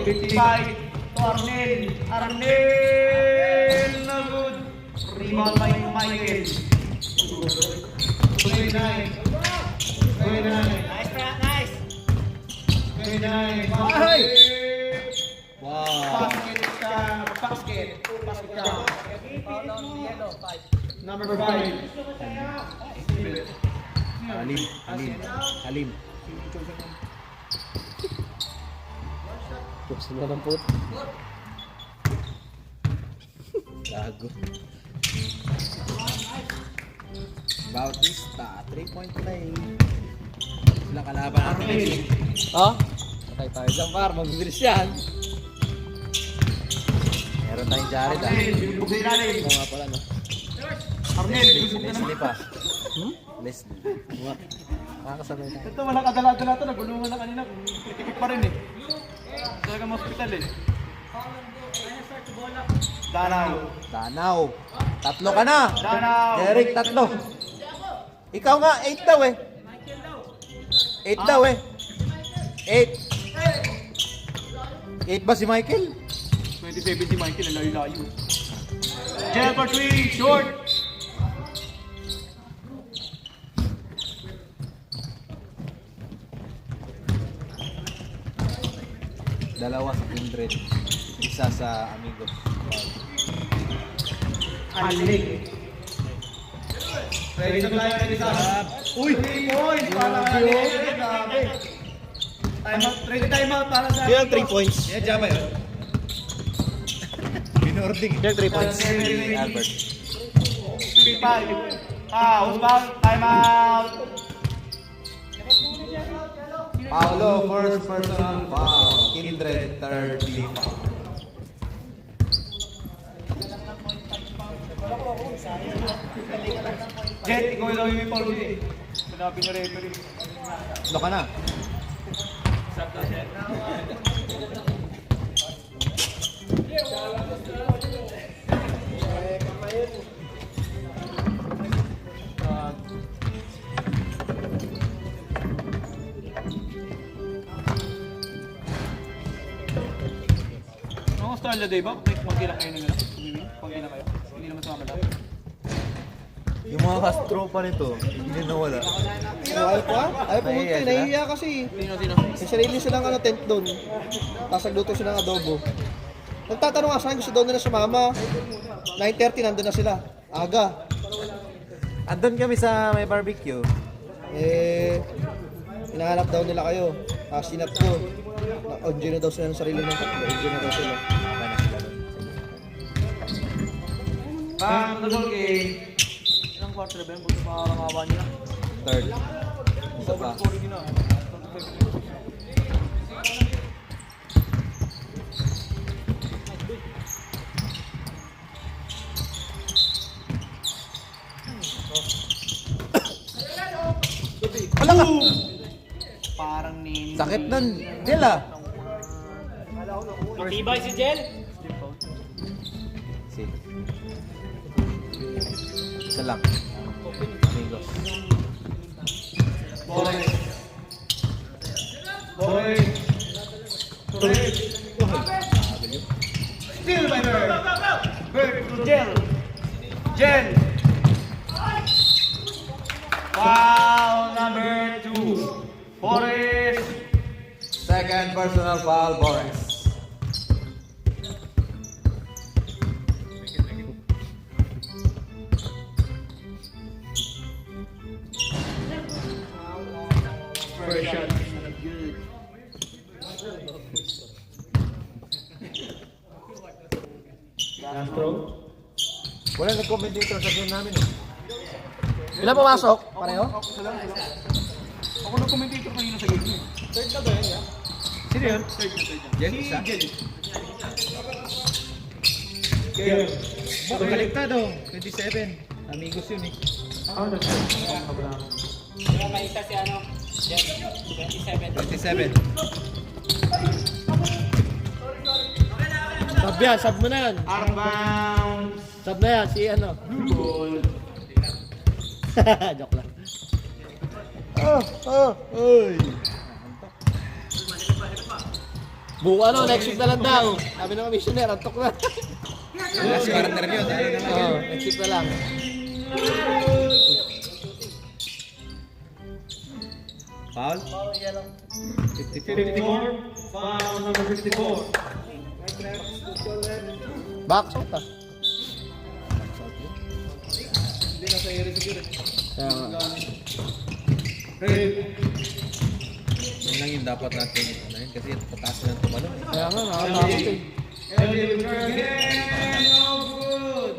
[SPEAKER 2] 55. Cornell. Arnel. No good. Rebound by Michael. 29. Nice, nice. 29.
[SPEAKER 1] Wow.
[SPEAKER 2] Basket. Number 5.
[SPEAKER 1] Halim.
[SPEAKER 3] Gusto na ng put.
[SPEAKER 1] Gago. Bautista, 3-point play. Sila kalaban natin.
[SPEAKER 3] Ah? Patay tayo dyan par. Magbibilis yan.
[SPEAKER 1] Meron tayong Jared ah.
[SPEAKER 2] Bilbog sa ilalim.
[SPEAKER 3] Oo nga pala no.
[SPEAKER 2] Arnel, bilbog na naman.
[SPEAKER 1] Leslie pa.
[SPEAKER 3] Hmm?
[SPEAKER 1] Leslie. Mga. Nakakasabay tayo.
[SPEAKER 2] Ito, walang kadala-dala ito. Nagulungan na kanina. Titikip pa rin eh. Talagang hospital eh.
[SPEAKER 1] Danaw. Tatlo ka na.
[SPEAKER 2] Danaw.
[SPEAKER 1] Derek, tatlo. Ikaw nga, 8 daw eh. 8 daw eh. 8. 8 ba si Michael?
[SPEAKER 2] 27 si Michael, ang layo-layo. Jel for 3, short.
[SPEAKER 1] Dalawa sa Kindred. Isa sa Amigos.
[SPEAKER 2] Anlik. Ready to fly, ready to Uy! 3 points para Anlik. Grabe. Time out, ready time out para sa...
[SPEAKER 3] Yan, 3 points.
[SPEAKER 1] Yan, dyan ba yun? Binording.
[SPEAKER 3] Yan, 3 points.
[SPEAKER 1] Albert.
[SPEAKER 2] 3-5. Foul, time out.
[SPEAKER 1] Paolo, first personal foul. Kindred, third team foul.
[SPEAKER 2] Jet, ikaw lang yung foul dito eh. Sinabi niya referee.
[SPEAKER 1] Ano ka na?
[SPEAKER 2] Ano style na day ba? Pag lang kayo nila. Pag lang kayo. Hindi naman sumama lang.
[SPEAKER 1] Yung mga kastropa nito, hindi nawala.
[SPEAKER 4] Ayaw pa? Ayaw pumunta,
[SPEAKER 1] Nahihiya sila?
[SPEAKER 4] nahihiya kasi.
[SPEAKER 3] Sino?
[SPEAKER 4] May sarili silang tent doon. Tapos nagluto sila ng adobo. Nagtatanong nga saan gusto daw nila sumama. 9:30 nandun na sila. Aga.
[SPEAKER 1] Andun kami sa may barbecue.
[SPEAKER 4] Hinahanap daw nila kayo. Tapos sinat ko. Na-enjoy na daw sila ng sarili ng na-enjoy na daw sila.
[SPEAKER 1] Okay na sila doon.
[SPEAKER 2] Bang, the ball game. Ilang quarter ba yun? Buto makangawa nila.
[SPEAKER 1] Third. Isa pa. Wala ka!
[SPEAKER 2] Parang nini.
[SPEAKER 1] Sakit nun. Dila.
[SPEAKER 5] Matibay si Jel.
[SPEAKER 1] Si. Isa lang. Amigos.
[SPEAKER 2] Boy. Boy. Still by Bird. Bird to Jel. Jel. Foul number 2. Forrest.
[SPEAKER 1] Second personal foul, Boris.
[SPEAKER 2] First shot. Good. Last throw.
[SPEAKER 1] Wala nag-commentator sa game namin eh.
[SPEAKER 4] Ilan pumasok? Pareho?
[SPEAKER 2] Ako nag-commentator kanina sa game. Third na ba yan? Sino yun? Third na.
[SPEAKER 1] Jen, isa.
[SPEAKER 2] Jel.
[SPEAKER 1] Baliktado. 27. Amigos yun eh.
[SPEAKER 5] Kaya may isa si ano, Jel, 27.
[SPEAKER 1] 27.
[SPEAKER 3] Sub yan, sub mo na yan.
[SPEAKER 2] Outbound.
[SPEAKER 3] Sub na yan, si ano.
[SPEAKER 2] Blue ball.
[SPEAKER 3] Joke lang.
[SPEAKER 1] Uy.
[SPEAKER 3] Buka ano, next week na lang daw. Sabi ng commissioner, antok na.
[SPEAKER 1] Last quarter yun.
[SPEAKER 3] Oo, next week na lang.
[SPEAKER 1] Foul?
[SPEAKER 2] 54. Foul number 54.
[SPEAKER 3] Box out ah.
[SPEAKER 2] Hindi na sa area siguro.
[SPEAKER 3] Kaya nga.
[SPEAKER 2] Red.
[SPEAKER 1] Yun lang yung dapat natin unahin kasi pataas na ng tumalong eh.
[SPEAKER 3] Kaya nga, nakakatakot eh.
[SPEAKER 2] Elliot again. No good.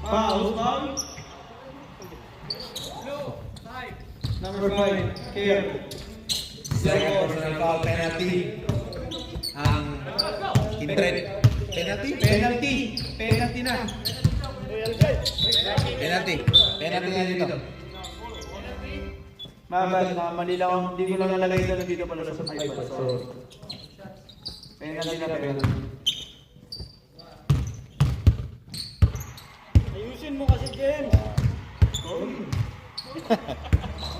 [SPEAKER 2] Foul. Foul. Number 5. Care.
[SPEAKER 1] Second personal foul penalty. Ang Kindred. Penalty?
[SPEAKER 2] Penalty. Penalty na.
[SPEAKER 1] Penalty. Penalty na dito.
[SPEAKER 2] Mali lang. Hindi ko lang nalagay dito pala sa 5. So, Penalty na penalty.
[SPEAKER 5] Ayusin mo kasi, James.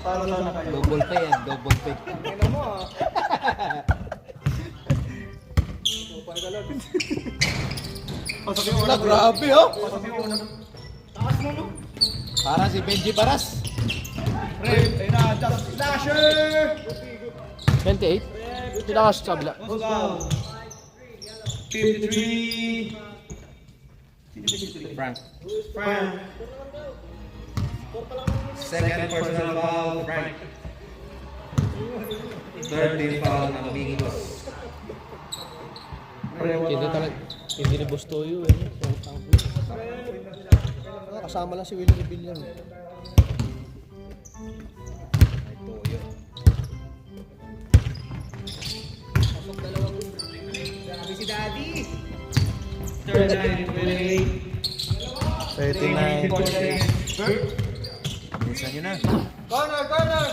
[SPEAKER 2] Talo sana kayo.
[SPEAKER 1] Double pay yan, double pay.
[SPEAKER 5] Tingnan mo ah.
[SPEAKER 2] Pasok yung una.
[SPEAKER 1] Grabe oh!
[SPEAKER 2] Pasok yung una.
[SPEAKER 5] Taas mo, no?
[SPEAKER 1] Para si Benji Baras.
[SPEAKER 2] Red, ayun na, just slasher!
[SPEAKER 4] 28. Tinakas sa kabila.
[SPEAKER 2] Goes down. 53.
[SPEAKER 1] Frank.
[SPEAKER 2] Frank.
[SPEAKER 1] Second personal foul, Frank. Third team foul ng Mingos.
[SPEAKER 4] Hindi ni Bustoyo eh. Kasama lang si Willie Rebellion.
[SPEAKER 2] Third line,
[SPEAKER 1] 39. Bilisan nyo na.
[SPEAKER 2] Corner, corner!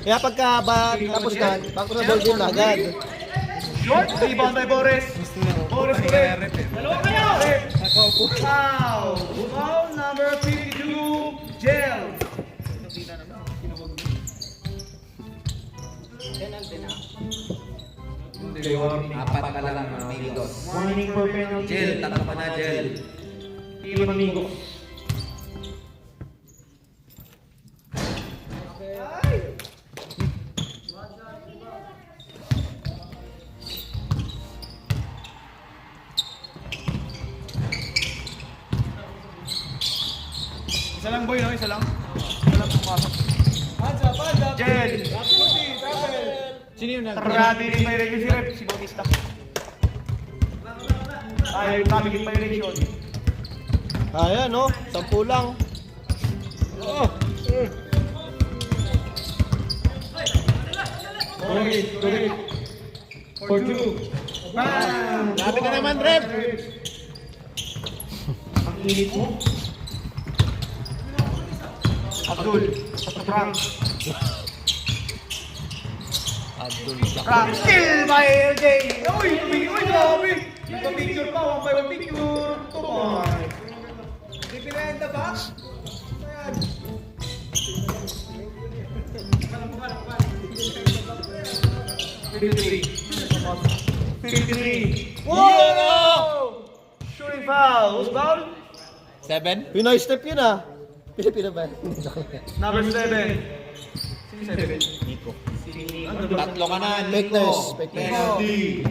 [SPEAKER 4] Kaya pagka tapos na, back to the ball game na agad.
[SPEAKER 2] Short, rebound by Boris. Boris ulit. Dalawa kayo! Foul! Foul number 52, Gel.
[SPEAKER 1] Apat na lang ng Mingos.
[SPEAKER 2] Warning for penalty.
[SPEAKER 1] Gel, tatlo pa na Gel.
[SPEAKER 2] Team Amigos. Isa lang boy, no? Isa lang. Isa lang pumasok. Gel.
[SPEAKER 1] Sino yun na?
[SPEAKER 2] Trati rin may regulation si Rep, si Bautista. Ay, tabigit may regulation.
[SPEAKER 4] Ayan no, 10 lang.
[SPEAKER 2] Correct. For two. Bam!
[SPEAKER 1] Labi ka naman, Rep!
[SPEAKER 2] Ang init mo. Abdul. Frank. Frank. Still by LJ. Uy, grabe. Picture pa, 1 by 1 picture. Tumay. Di pinahenda ba? Ayan. 53. Whoa! Shooting foul. Who's foul?
[SPEAKER 1] 7?
[SPEAKER 4] Pinoy step yun ah. Pilipino ba?
[SPEAKER 2] Number 7. Sino 7?
[SPEAKER 1] Nico. Tatlo ka na,
[SPEAKER 4] Fake
[SPEAKER 1] Nico.
[SPEAKER 4] nurse, fake nurse.
[SPEAKER 1] Penalty.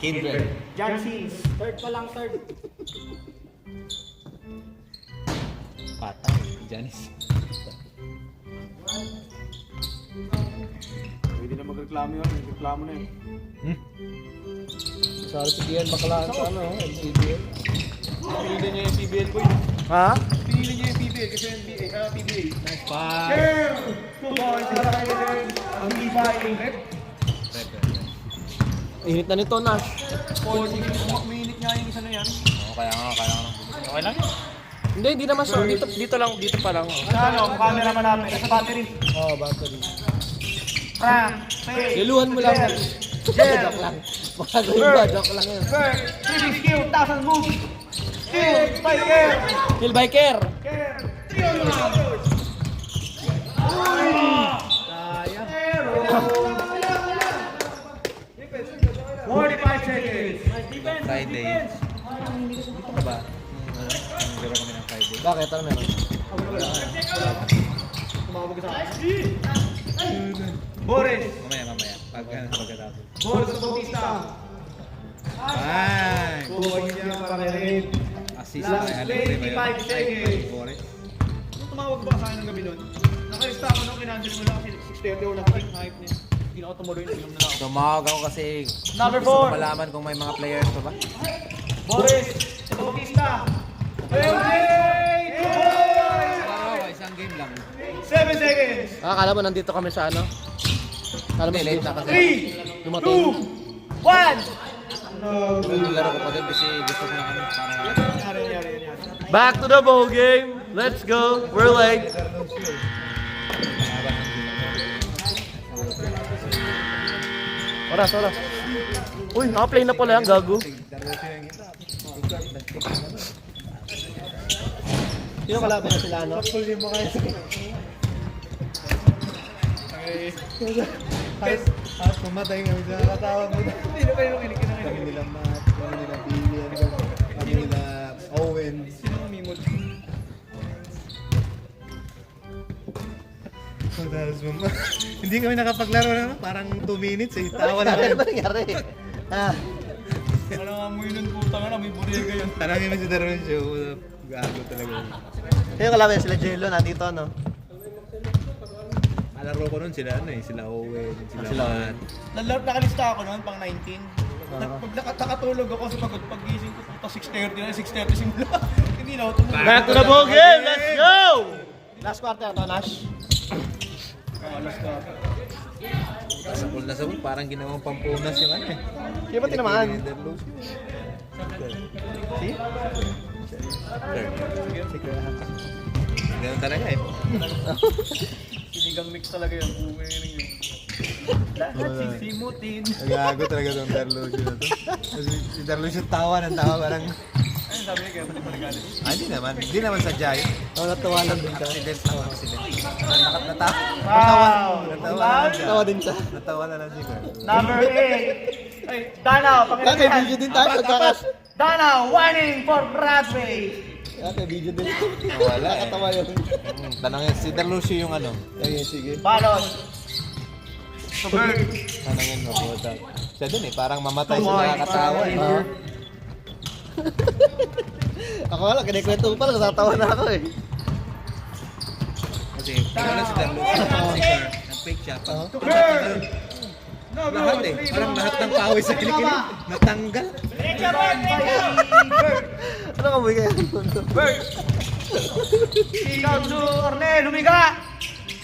[SPEAKER 1] Kindred.
[SPEAKER 2] Jansins.
[SPEAKER 5] Third pa lang, third.
[SPEAKER 1] Patay. Janice.
[SPEAKER 2] Pwede na magreklamo yun. Reklamo na yun.
[SPEAKER 4] Sorry si Gian Bakalaan sa ano, LCBL.
[SPEAKER 2] Pinili niya yung PBL boy.
[SPEAKER 4] Ha?
[SPEAKER 2] Pinili niya yung PBL kasi yung PBA.
[SPEAKER 1] Nice pass.
[SPEAKER 2] Girl! 2 points. Sila kayo din. Ang iba yung rep.
[SPEAKER 4] Init na nito, Nash.
[SPEAKER 2] 40 minute nga yung isa na yan.
[SPEAKER 1] Oo, kaya nga. Okay lang yun.
[SPEAKER 4] Hindi naman so. Dito lang, dito pa lang.
[SPEAKER 2] Sa ano, camera malapit. Sa battery.
[SPEAKER 4] Oh, battery.
[SPEAKER 2] Frank. Faye.
[SPEAKER 4] Liluhan mo lang.
[SPEAKER 2] Gel.
[SPEAKER 4] Joke lang. Makagawin ba? Joke lang yun.
[SPEAKER 2] Bird. 3 skill. 1,000 moves. Skill. By Care.
[SPEAKER 4] Phil Biker.
[SPEAKER 2] Care. 3 on 45 seconds.
[SPEAKER 1] Friday. Dito ka ba? Naglaro kami ng Friday.
[SPEAKER 4] Bakit? Ano meron?
[SPEAKER 2] Boris.
[SPEAKER 1] Mamaya. Pagkatapos.
[SPEAKER 2] Boris Bautista.
[SPEAKER 1] Fine.
[SPEAKER 2] Buhay niya para rin.
[SPEAKER 1] Assist
[SPEAKER 2] Last
[SPEAKER 1] kay Alexei
[SPEAKER 2] 25 seconds.
[SPEAKER 1] Boris.
[SPEAKER 2] Nung tumawag ba sa akin ng gabi nun? Nakalista ako nung kinandil mo lang kasi 6:30 ako nakikin hype niya. Hindi na ako tumuloy yung film na ako.
[SPEAKER 1] Tumawag ako kasi
[SPEAKER 2] Number
[SPEAKER 1] gusto ko
[SPEAKER 2] 4.
[SPEAKER 1] malaman kung may mga players pa ba.
[SPEAKER 2] Boris Bautista. LJ! 2 points!
[SPEAKER 1] Wow, isang game lang.
[SPEAKER 2] 7 seconds.
[SPEAKER 4] Akala mo nandito kami sa ano? Akala mo
[SPEAKER 1] Hindi, late na kasi.
[SPEAKER 2] 3,
[SPEAKER 4] Dumating.
[SPEAKER 2] 2, 1!
[SPEAKER 1] Laro ko pa din kasi gusto ko na kami para
[SPEAKER 4] Back to the ball game. Let's go. We're late. Oras. Uy, naka-play na pala yan, gago. Sino kalaban na sila, ano?
[SPEAKER 1] At pumatay kami sa nakatawa mo.
[SPEAKER 5] Hindi na kayo kinikinig.
[SPEAKER 1] Kami nila Matt, kami nila Billy, kami nila Owen.
[SPEAKER 5] Sino ang mimot?
[SPEAKER 1] Hindi kami nakapaglaro na, parang 2 minutes eh. Tawa na
[SPEAKER 4] Ano
[SPEAKER 1] kami.
[SPEAKER 4] ba nangyari? Ah,
[SPEAKER 5] Parang amoy nun putang na, may buriga yun.
[SPEAKER 1] Tanangin mo si Darwin show. Gago talaga.
[SPEAKER 4] sino kalaban sila Jello, nandito, no?
[SPEAKER 1] Alaro ko nun sila ano eh, sila Owen, sila
[SPEAKER 4] Sila
[SPEAKER 1] Matt.
[SPEAKER 5] Nakalista ako noon, pang 19. Pag nakatulog ako sa pag-gising ko, puta 6:30 na, 6:30 simula. Hindi na ako tumulog.
[SPEAKER 4] Back to the ball game! Let's go! Last quarter na to, Nash.
[SPEAKER 5] Alas ka.
[SPEAKER 1] Sabol na sabol, parang ginawang pampunas yung ano eh.
[SPEAKER 4] Hindi ba tinamaan?
[SPEAKER 1] See? Ganun talaga eh.
[SPEAKER 5] Sinigang mix talaga yun. Umiring yun. Lahat sisimutin.
[SPEAKER 1] Gago talaga itong Darlucio na to. Kasi si Darlucio tawa ng tawa parang...
[SPEAKER 5] Ano sabi niya kaya pati paligalit?
[SPEAKER 1] Hindi naman sadya yun.
[SPEAKER 4] Oh, natuwa lang din ka.
[SPEAKER 1] Accident lang, accident. Natawa.
[SPEAKER 4] Tawa din siya.
[SPEAKER 1] Natawa na lang si Carl.
[SPEAKER 2] Number 8. Ay, Danaw,
[SPEAKER 4] Kaya video din tayo. Pagkakas.
[SPEAKER 2] Danaw, winning for Broadway.
[SPEAKER 4] Kaya video din.
[SPEAKER 1] Wala eh.
[SPEAKER 4] Nakatawa yun.
[SPEAKER 1] Tanongin, si Darlucio yung ano.
[SPEAKER 4] Ayun, sige.
[SPEAKER 2] Balon.
[SPEAKER 1] Tanongin mo, puta. Siya dun eh, parang mamatay sa nakakatawa eh.
[SPEAKER 4] Ah. Ako wala, kinikwento ko pa lang, natatawa na ako eh.
[SPEAKER 1] Kasi, wala si Darlucio, si Carl, nag-fake siya. Lahat eh, parang lahat ng pawis sa kilikili, natanggal.
[SPEAKER 4] Ano ka boy kaya?
[SPEAKER 2] Ikaw to Ornel, humiga.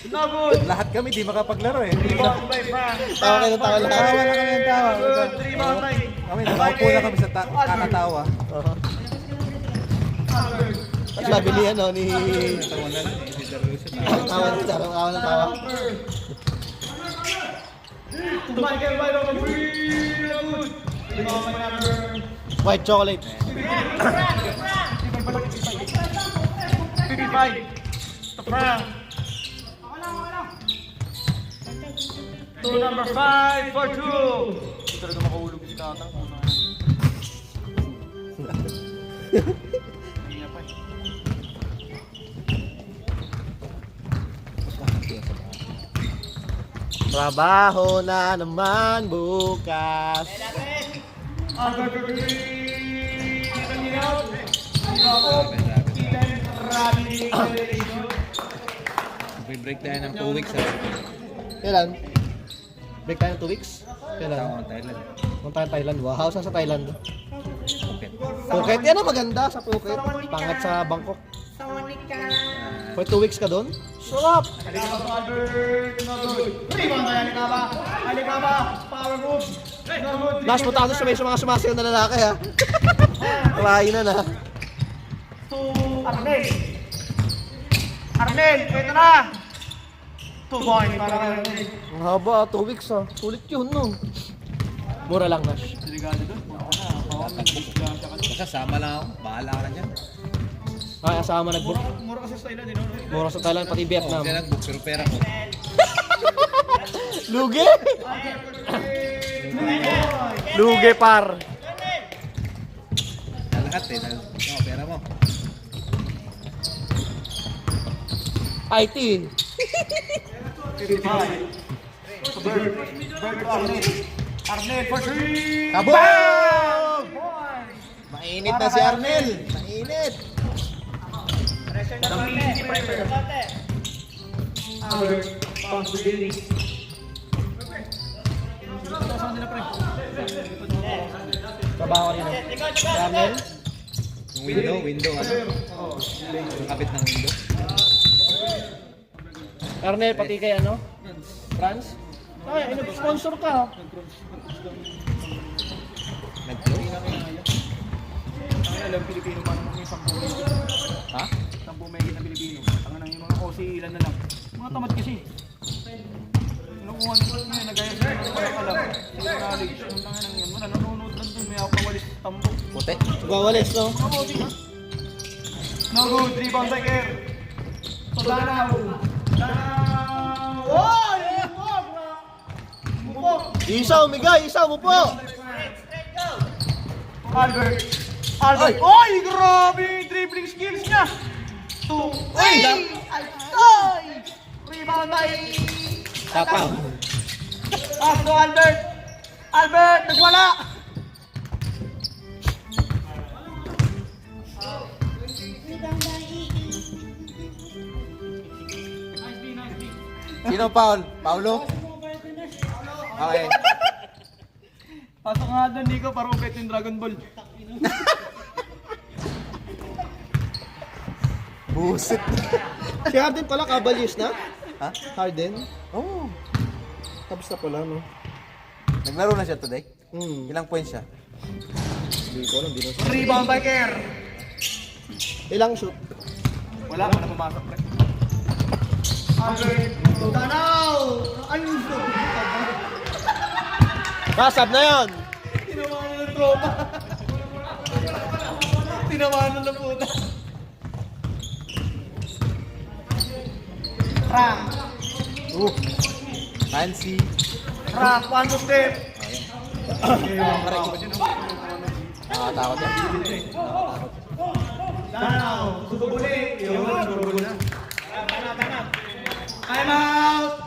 [SPEAKER 2] No good.
[SPEAKER 1] Lahat kami di makapaglaro eh.
[SPEAKER 2] Rebound by Frank.
[SPEAKER 4] Tawa kayo ng tawa lahat.
[SPEAKER 1] Tawa na kami ng tawa.
[SPEAKER 2] Good. Rebound by.
[SPEAKER 1] Kami, nakaupo na kami sa kakatawa.
[SPEAKER 4] At sabi ni ano, ni...
[SPEAKER 1] Tawa na lang eh, si Darlucio.
[SPEAKER 4] Tawa ng tawa.
[SPEAKER 2] To Michael White on the free. Good. Rebound by number.
[SPEAKER 4] White chocolate.
[SPEAKER 2] 55. To Frank. To number 5 for 2.
[SPEAKER 5] Hindi talaga makahulog si Tatang.
[SPEAKER 4] Trabaho na naman bukas.
[SPEAKER 2] Under 3. Coming out. Ethan Rabi.
[SPEAKER 1] Break tayo ng 2 weeks ah.
[SPEAKER 4] Kailan? Break tayo ng 2 weeks? Kailan?
[SPEAKER 1] Tawa ng Thailand.
[SPEAKER 4] Punta tayo Thailand. Wow, saan sa Thailand?
[SPEAKER 1] Okay.
[SPEAKER 4] Phuket. Yan ang maganda sa Phuket. Pangat sa Bangkok. For 2 weeks ka doon? Sarap!
[SPEAKER 2] Alikaba to Albert. No good. Rebound by Alikaba. Alikaba. Power move. No good.
[SPEAKER 4] Last punta ka doon sa mga sumasayaw na lalaki ha. Kalahin na na.
[SPEAKER 2] To Arnel. Arnel, ito na. 2 points para kay Arnel.
[SPEAKER 4] Ang haba, 2 weeks ha. Sulit yun no. Mura lang Nash.
[SPEAKER 5] Delikado doon. Ako na.
[SPEAKER 1] Basta sama lang ako, bahala ka na dyan.
[SPEAKER 4] Ay, asama nag-book.
[SPEAKER 5] Mura kasi sa Thailand, no?
[SPEAKER 4] Mura sa Thailand, pati Vietnam.
[SPEAKER 1] Siya nag-book, pero pera ko.
[SPEAKER 4] Lugi! Lugi par.
[SPEAKER 1] Lahat eh, pera mo.
[SPEAKER 4] IT.
[SPEAKER 2] 55. To Bert. Bert to Arnel. Arnel for 3.
[SPEAKER 1] Kaboom! Mainit na si Arnel. Mainit.
[SPEAKER 4] Trabaho rin. Ramel.
[SPEAKER 1] Yung window ano? Yung kapit ng window.
[SPEAKER 4] Arnel, pati kay ano? France? Ay, sponsor ka.
[SPEAKER 1] Nag-close?
[SPEAKER 5] Ang alam, Pilipino pa naman yung 10.
[SPEAKER 1] Ha?
[SPEAKER 5] 10 megit na Pilipino. Ang nang yung mga OC, ilan na lang. Mga tamad kasi.
[SPEAKER 2] Kinukuhan ko niya, nagaya siya ng walang alam. Hindi ko knowledge. Ang tangan ng yan. Nanonood lang dun, may ako kawalis sa tambok.
[SPEAKER 1] Puti.
[SPEAKER 4] Gawalis, no?
[SPEAKER 2] No good, rebound by Kerr. So, Danaw. Oy! Mupo!
[SPEAKER 4] Isa, umigay! Isa, umupo!
[SPEAKER 2] Albert! Oy! Grabe yung dribbling skills niya! Oy! Ay! Rebound by...
[SPEAKER 1] Tapaw.
[SPEAKER 2] Pass to Albert! Albert! Nagwala!
[SPEAKER 1] Sino Paul? Paulo? Okay.
[SPEAKER 2] Pasok nga doon, Nico, para upet yung Dragon Ball.
[SPEAKER 1] Buset.
[SPEAKER 4] Si Harden pala, kabalis na?
[SPEAKER 1] Ha?
[SPEAKER 4] Harden?
[SPEAKER 1] Oh.
[SPEAKER 4] Tapos na pala, no?
[SPEAKER 1] Naglaro na siya today?
[SPEAKER 4] Ilang
[SPEAKER 1] Ilang points siya?
[SPEAKER 4] Hindi ko alam, di na.
[SPEAKER 2] Rebound by Kerr!
[SPEAKER 4] Ilang shoot?
[SPEAKER 2] Wala pumasok, pre. Albert! Danaw! Ayun!
[SPEAKER 4] Kasab na yan!
[SPEAKER 2] Tinawanan ng tropa. Tinawanan ng puta. Ram!
[SPEAKER 1] Fancy.
[SPEAKER 2] Ram! One to step!
[SPEAKER 1] Nakatakot yan.
[SPEAKER 2] Danaw! Subuli! Yun, subuli na. I'm out!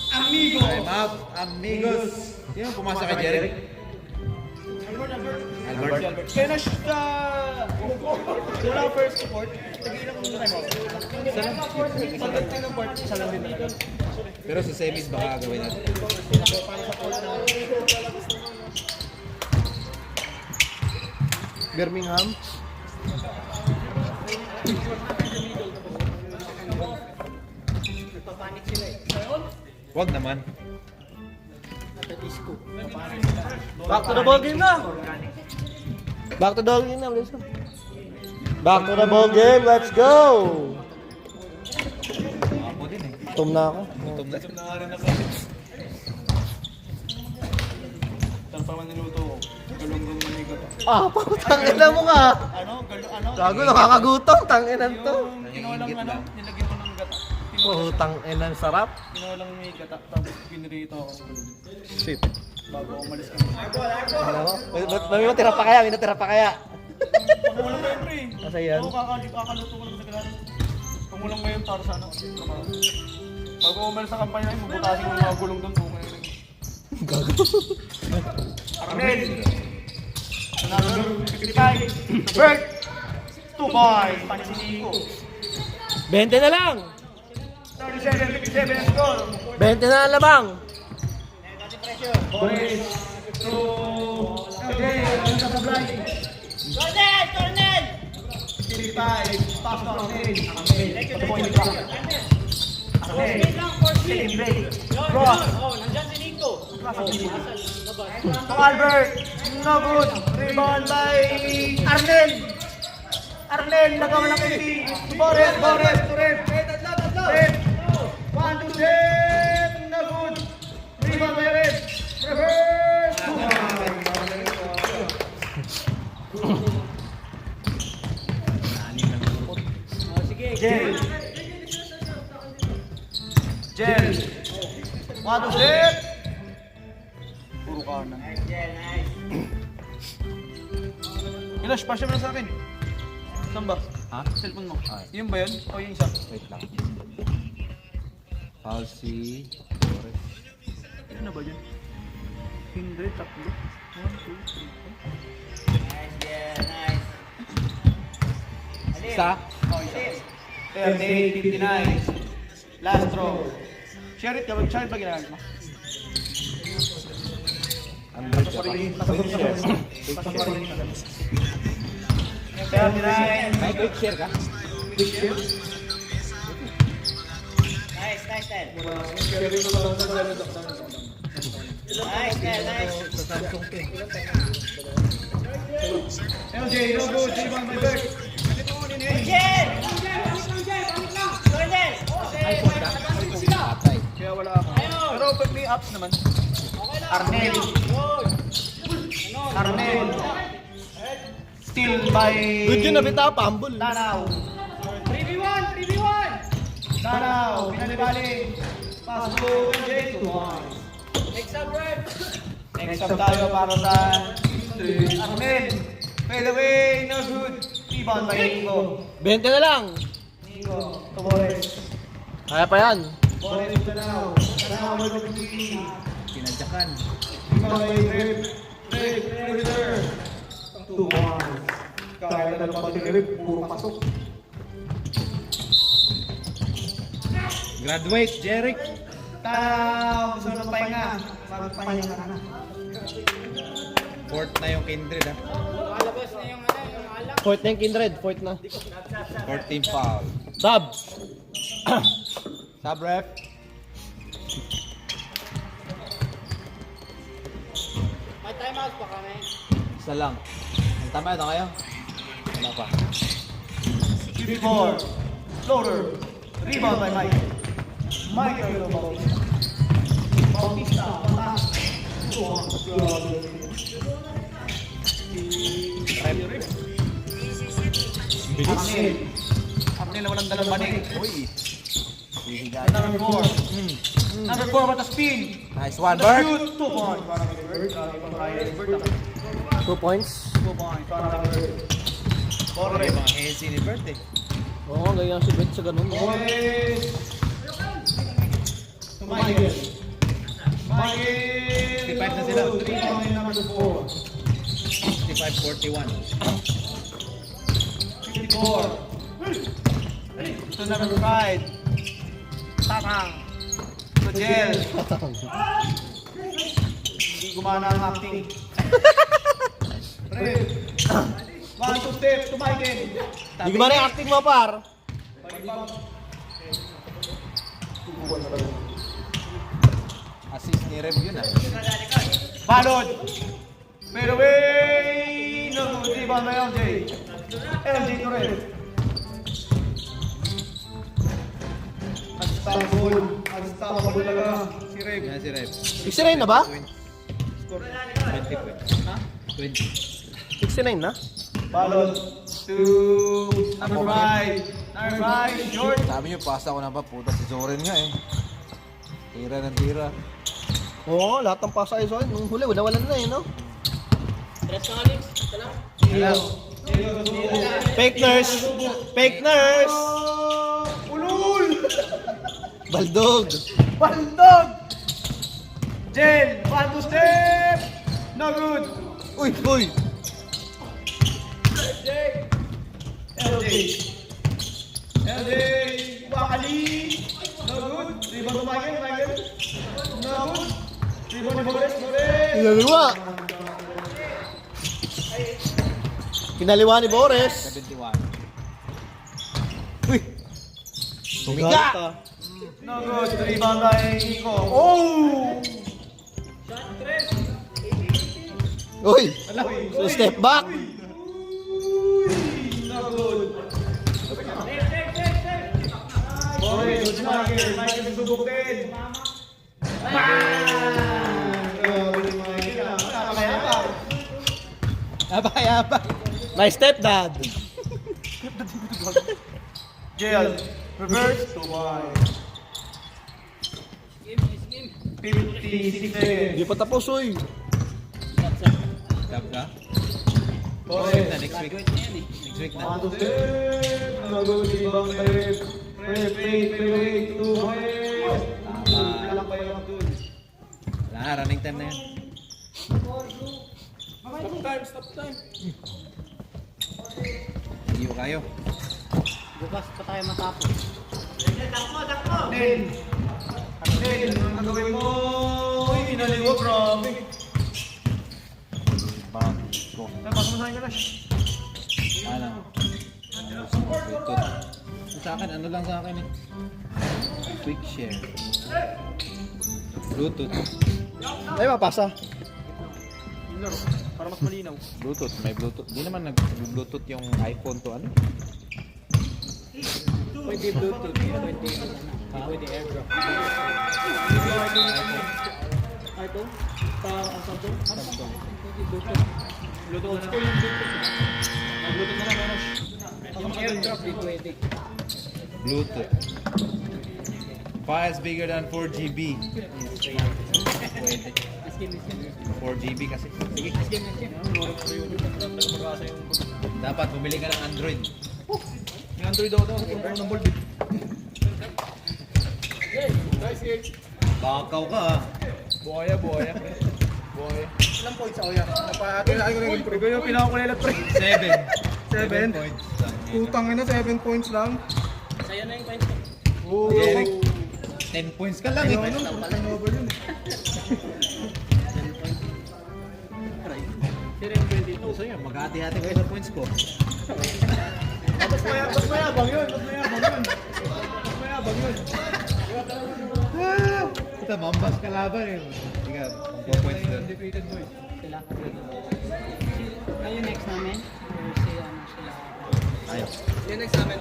[SPEAKER 2] Amigo!
[SPEAKER 1] Time out, amigos. Sino pumasok kay Jerry? Albert.
[SPEAKER 2] Kaya na siya wala first support. Tagilan ko na mo. Isa lang part, isa lang din talaga.
[SPEAKER 1] Pero sa semis baka gawin natin.
[SPEAKER 4] Birmingham?
[SPEAKER 1] Wag naman.
[SPEAKER 4] Back to the ball game na! Back to the ball game na, let's go! Back to the ball game, let's go!
[SPEAKER 1] Ako din eh.
[SPEAKER 4] Gutom na ako.
[SPEAKER 1] Gutom na.
[SPEAKER 2] Saan pa man niluto ko? Galunggong maniga pa.
[SPEAKER 4] Ah, putangin na mo ka!
[SPEAKER 2] Ano?
[SPEAKER 4] Gago, nakakagutom, tanginan to!
[SPEAKER 2] Kinuha lang nilagyan ko ng gata.
[SPEAKER 4] Putang inan, sarap.
[SPEAKER 2] Kinuha lang may gata, tapos pinirito ako ng galunggong.
[SPEAKER 4] Shit.
[SPEAKER 2] Bago umalis kami.
[SPEAKER 4] Ano mo? May natira pa kaya? May natira pa kaya?
[SPEAKER 2] Pangulang kayo, pre.
[SPEAKER 4] Kasi yan.
[SPEAKER 2] Oo, kakaluto ko lang sa klase. Pangulang ngayon para sa ano. trabaho. Bago umalis sa kampanya namin, bubutasin ko yung mga gulong doon. Kung ngayon.
[SPEAKER 4] Gago.
[SPEAKER 2] Arnel! Another 55. Bert! 2 points. Panisinigo.
[SPEAKER 4] 20 na lang!
[SPEAKER 2] 37 score.
[SPEAKER 4] 20 na lang labang!
[SPEAKER 2] Boris. To... LJ. Ano sa supply? Cornel! 35. Pass to Arnel. Arnel. Pati po yung clock. Arnel. Second break. Cross. To Albert. No good. Rebound by Arnel. Arnel. Nagawa ng kasi. Boris. Red. Red. 1, 2, set. No good. Rebound by Red. Reverse. Jel. 1, 2, set. Puro kanan. Ilash, pasya mo na sa akin. Saan ba?
[SPEAKER 1] Ha?
[SPEAKER 2] Cellphone mo.
[SPEAKER 1] Ah.
[SPEAKER 2] Yun ba yun? O yung isa?
[SPEAKER 1] Wait lang. Falsi.
[SPEAKER 2] Ano na ba yun? Hindi, tatlo. 1, 2, 3, 4.
[SPEAKER 1] Isa.
[SPEAKER 2] Oh, isa. 38, 59. Last throw. Share it ba ginagawa mo?
[SPEAKER 1] Android siya pa. Quick share.
[SPEAKER 2] 39.
[SPEAKER 1] May quick share ka?
[SPEAKER 2] LJ, no good. Rebound by Bert.
[SPEAKER 1] iPhone ka? Patay.
[SPEAKER 2] Kaya wala ako. Pero Pops naman. Arnel. Arnel. Steal by...
[SPEAKER 4] Good yun, nabita, pambul.
[SPEAKER 2] Danaw. 3v1! 3v1! Danaw. Pinalibali. Pass to MJ. 2-1. Next up, Red. Next up tayo para sa Arnel. Fade away. No good. Rebound by Nico.
[SPEAKER 4] 20 na lang.
[SPEAKER 2] Nico. Tumores.
[SPEAKER 4] Kaya pa yan.
[SPEAKER 2] Bores Danaw. Danaw by Nico.
[SPEAKER 1] Pinadyakan.
[SPEAKER 2] Rebound by Rip. Rip. Predator. 2-1. Kaya na lang pati Rip. Puro pasok.
[SPEAKER 1] Graduate, Jeric.
[SPEAKER 2] Tanaw. Gusto ng pahinga. Magpahinga ka na.
[SPEAKER 1] Fourth na yung Kindred ha.
[SPEAKER 4] Fourth na yung Kindred, fourth na.
[SPEAKER 1] 14 foul.
[SPEAKER 4] Sub.
[SPEAKER 1] Sub ref.
[SPEAKER 5] May timeout pa kami.
[SPEAKER 1] Isa lang. Ang tama na kayo? Wala pa.
[SPEAKER 2] 54. Floater. Rebound by Mike. Michael Bautista. Bautista. Patas. Arnel. Arnel na walang dalang banig.
[SPEAKER 1] Uy. Hihiga.
[SPEAKER 2] Number 4. Number 4, what a spin.
[SPEAKER 1] Nice one,
[SPEAKER 2] The
[SPEAKER 1] Bert.
[SPEAKER 2] shoot. 2 points. Para kay Bert. Ibang kaya ni Bert.
[SPEAKER 4] 2 points.
[SPEAKER 2] 2 points. Para kay Bert.
[SPEAKER 1] Sorry, mga hensi ni Bert eh.
[SPEAKER 4] Oo, ganyan si Bet sa ganun.
[SPEAKER 2] Boys. To Michael. Michael.
[SPEAKER 1] 55 na sila.
[SPEAKER 2] 3 points number 4.
[SPEAKER 1] 55-41.
[SPEAKER 2] 54. To number 5. Tatang. To Jel. Hindi gumana ang acting. Red. 1-2 step to Michael.
[SPEAKER 4] Hindi ko ba na yung acting mo, par?
[SPEAKER 1] Assist ni Rev yun ah.
[SPEAKER 2] Balod. Fade away. No good. Rebound by LJ. LJ to Red. Unstoppable. Unstoppable talaga. Si Red.
[SPEAKER 1] Yan si Rev.
[SPEAKER 4] 69 na ba?
[SPEAKER 1] 20. Ha? 20.
[SPEAKER 4] 69 na?
[SPEAKER 2] Balod. To number 5. Number 5. Short.
[SPEAKER 1] Sabi niyo, pasa ko na ba? Puta si Zoren nga eh. Tira ng tira.
[SPEAKER 4] Oo, lahat ng pasa ay nung huli, nawalan na eh, no?
[SPEAKER 2] Hello.
[SPEAKER 4] Fake nurse! Fake nurse!
[SPEAKER 2] Ulul.
[SPEAKER 4] Baldog!
[SPEAKER 2] Baldog. Jel. 1-2 step. No good.
[SPEAKER 4] Uy! Uy!
[SPEAKER 2] LJ. LJ. Wakali. No good. Rebound to Michael. Michael. No good. Rebound ni Bores. Bores.
[SPEAKER 4] Pinaliwa! Pinaliwa ni Boris!
[SPEAKER 1] 71.
[SPEAKER 4] Uy!
[SPEAKER 1] Tumiga!
[SPEAKER 2] No good. Rebound by Nico. Oh!
[SPEAKER 4] Uy! So step back!
[SPEAKER 2] No good. Boris. Michael. Michael susubok din.
[SPEAKER 1] Yaba.
[SPEAKER 4] My stepdad!
[SPEAKER 2] Jail. Reverse. To wide. 56 seconds.
[SPEAKER 4] Hindi pa tapos, uy!
[SPEAKER 1] Stop ka?
[SPEAKER 2] Boris.
[SPEAKER 1] Next week. Next week na.
[SPEAKER 2] 1-2 step. No good. Rebound by Rip. Rip. Fade. 2 points. Lalak pa yung dun.
[SPEAKER 1] Wala, running time na yan.
[SPEAKER 5] Stop time.
[SPEAKER 1] Iyo kayo.
[SPEAKER 5] Bukas pa tayo matapos.
[SPEAKER 2] Nen. Nen, ano gagawin mo? Uy, pinaliwa, grabe.
[SPEAKER 1] Bang. Go.
[SPEAKER 2] Tapos mo sa akin ka na.
[SPEAKER 1] Ano? Bluetooth. Sa akin, ano lang sa akin eh. Quick share. Bluetooth.
[SPEAKER 4] Ay, mapasa.
[SPEAKER 2] Para mas malinaw.
[SPEAKER 1] Bluetooth. May Bluetooth. Di naman nag-Bluetooth yung iPhone to ano.
[SPEAKER 5] Pwede Bluetooth, pwede airdrop.
[SPEAKER 2] ito? Ang Samsung? Samsung. Luto ko na. Nagluto na lang, Menos. Ang airdrop, di pwede.
[SPEAKER 1] Bluetooth. Files bigger than 4 GB.
[SPEAKER 2] Pwede.
[SPEAKER 1] 4 GB kasi.
[SPEAKER 2] Sige, askin.
[SPEAKER 1] Dapat bumili ka ng Android.
[SPEAKER 2] Yung Android daw, yung ng bold.
[SPEAKER 1] Bakaw ka ah.
[SPEAKER 2] Buhaya. Ilang points ako yan? Napahati ko rin. Ikaw yung pinakakulilat pre.
[SPEAKER 1] 7
[SPEAKER 2] 7?
[SPEAKER 1] points.
[SPEAKER 2] Putang ina, 7 points lang.
[SPEAKER 3] Sa'yo na yung points ko.
[SPEAKER 2] Oo.
[SPEAKER 1] Eric, 10 points ka lang eh.
[SPEAKER 2] Over yun.
[SPEAKER 1] Sa'yo, mag-hati-hati kayo sa points ko.
[SPEAKER 2] Mas mayabang yun.
[SPEAKER 1] Ito, mambas ka laban eh. Ika, 4 points doon.
[SPEAKER 2] Undefeated boy.
[SPEAKER 5] Kayo next namin? Or si ano sila?
[SPEAKER 1] Ayos.
[SPEAKER 2] Yan next namin.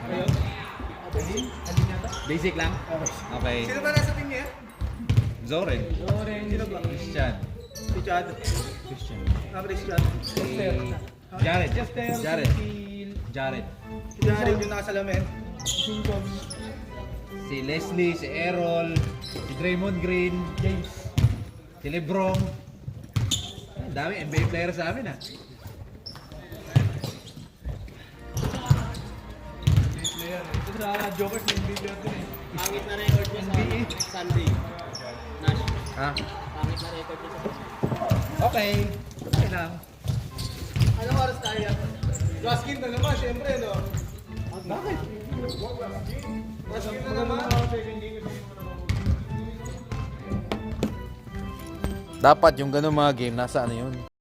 [SPEAKER 2] Ayun.
[SPEAKER 1] Basic lang? Okay.
[SPEAKER 2] Sino ba nasa team niya?
[SPEAKER 1] Zoren.
[SPEAKER 2] Sino ba?
[SPEAKER 1] Christian.
[SPEAKER 2] Si Chad.
[SPEAKER 1] Christian.
[SPEAKER 2] Christian.
[SPEAKER 1] Jared.
[SPEAKER 2] Chester.
[SPEAKER 1] Jared.
[SPEAKER 2] Si
[SPEAKER 1] Jared.
[SPEAKER 2] Jared yung nakasalamin.
[SPEAKER 1] Si Leslie, si Errol, si Draymond Green, James, si Lebron. Ang dami NBA player sa amin ah.
[SPEAKER 2] Ito sa Joker yung bigla din eh.
[SPEAKER 3] Pangit na record niya sa Sunday. Nash.
[SPEAKER 1] Ha?
[SPEAKER 3] Pangit na record niya sa Sunday.
[SPEAKER 1] Okay. Okay lang.
[SPEAKER 2] Anong oras tayo? Gaskin na naman, syempre, no? Bakit? Gaskin na naman.
[SPEAKER 1] Dapat yung ganun mga game, nasa ano yun?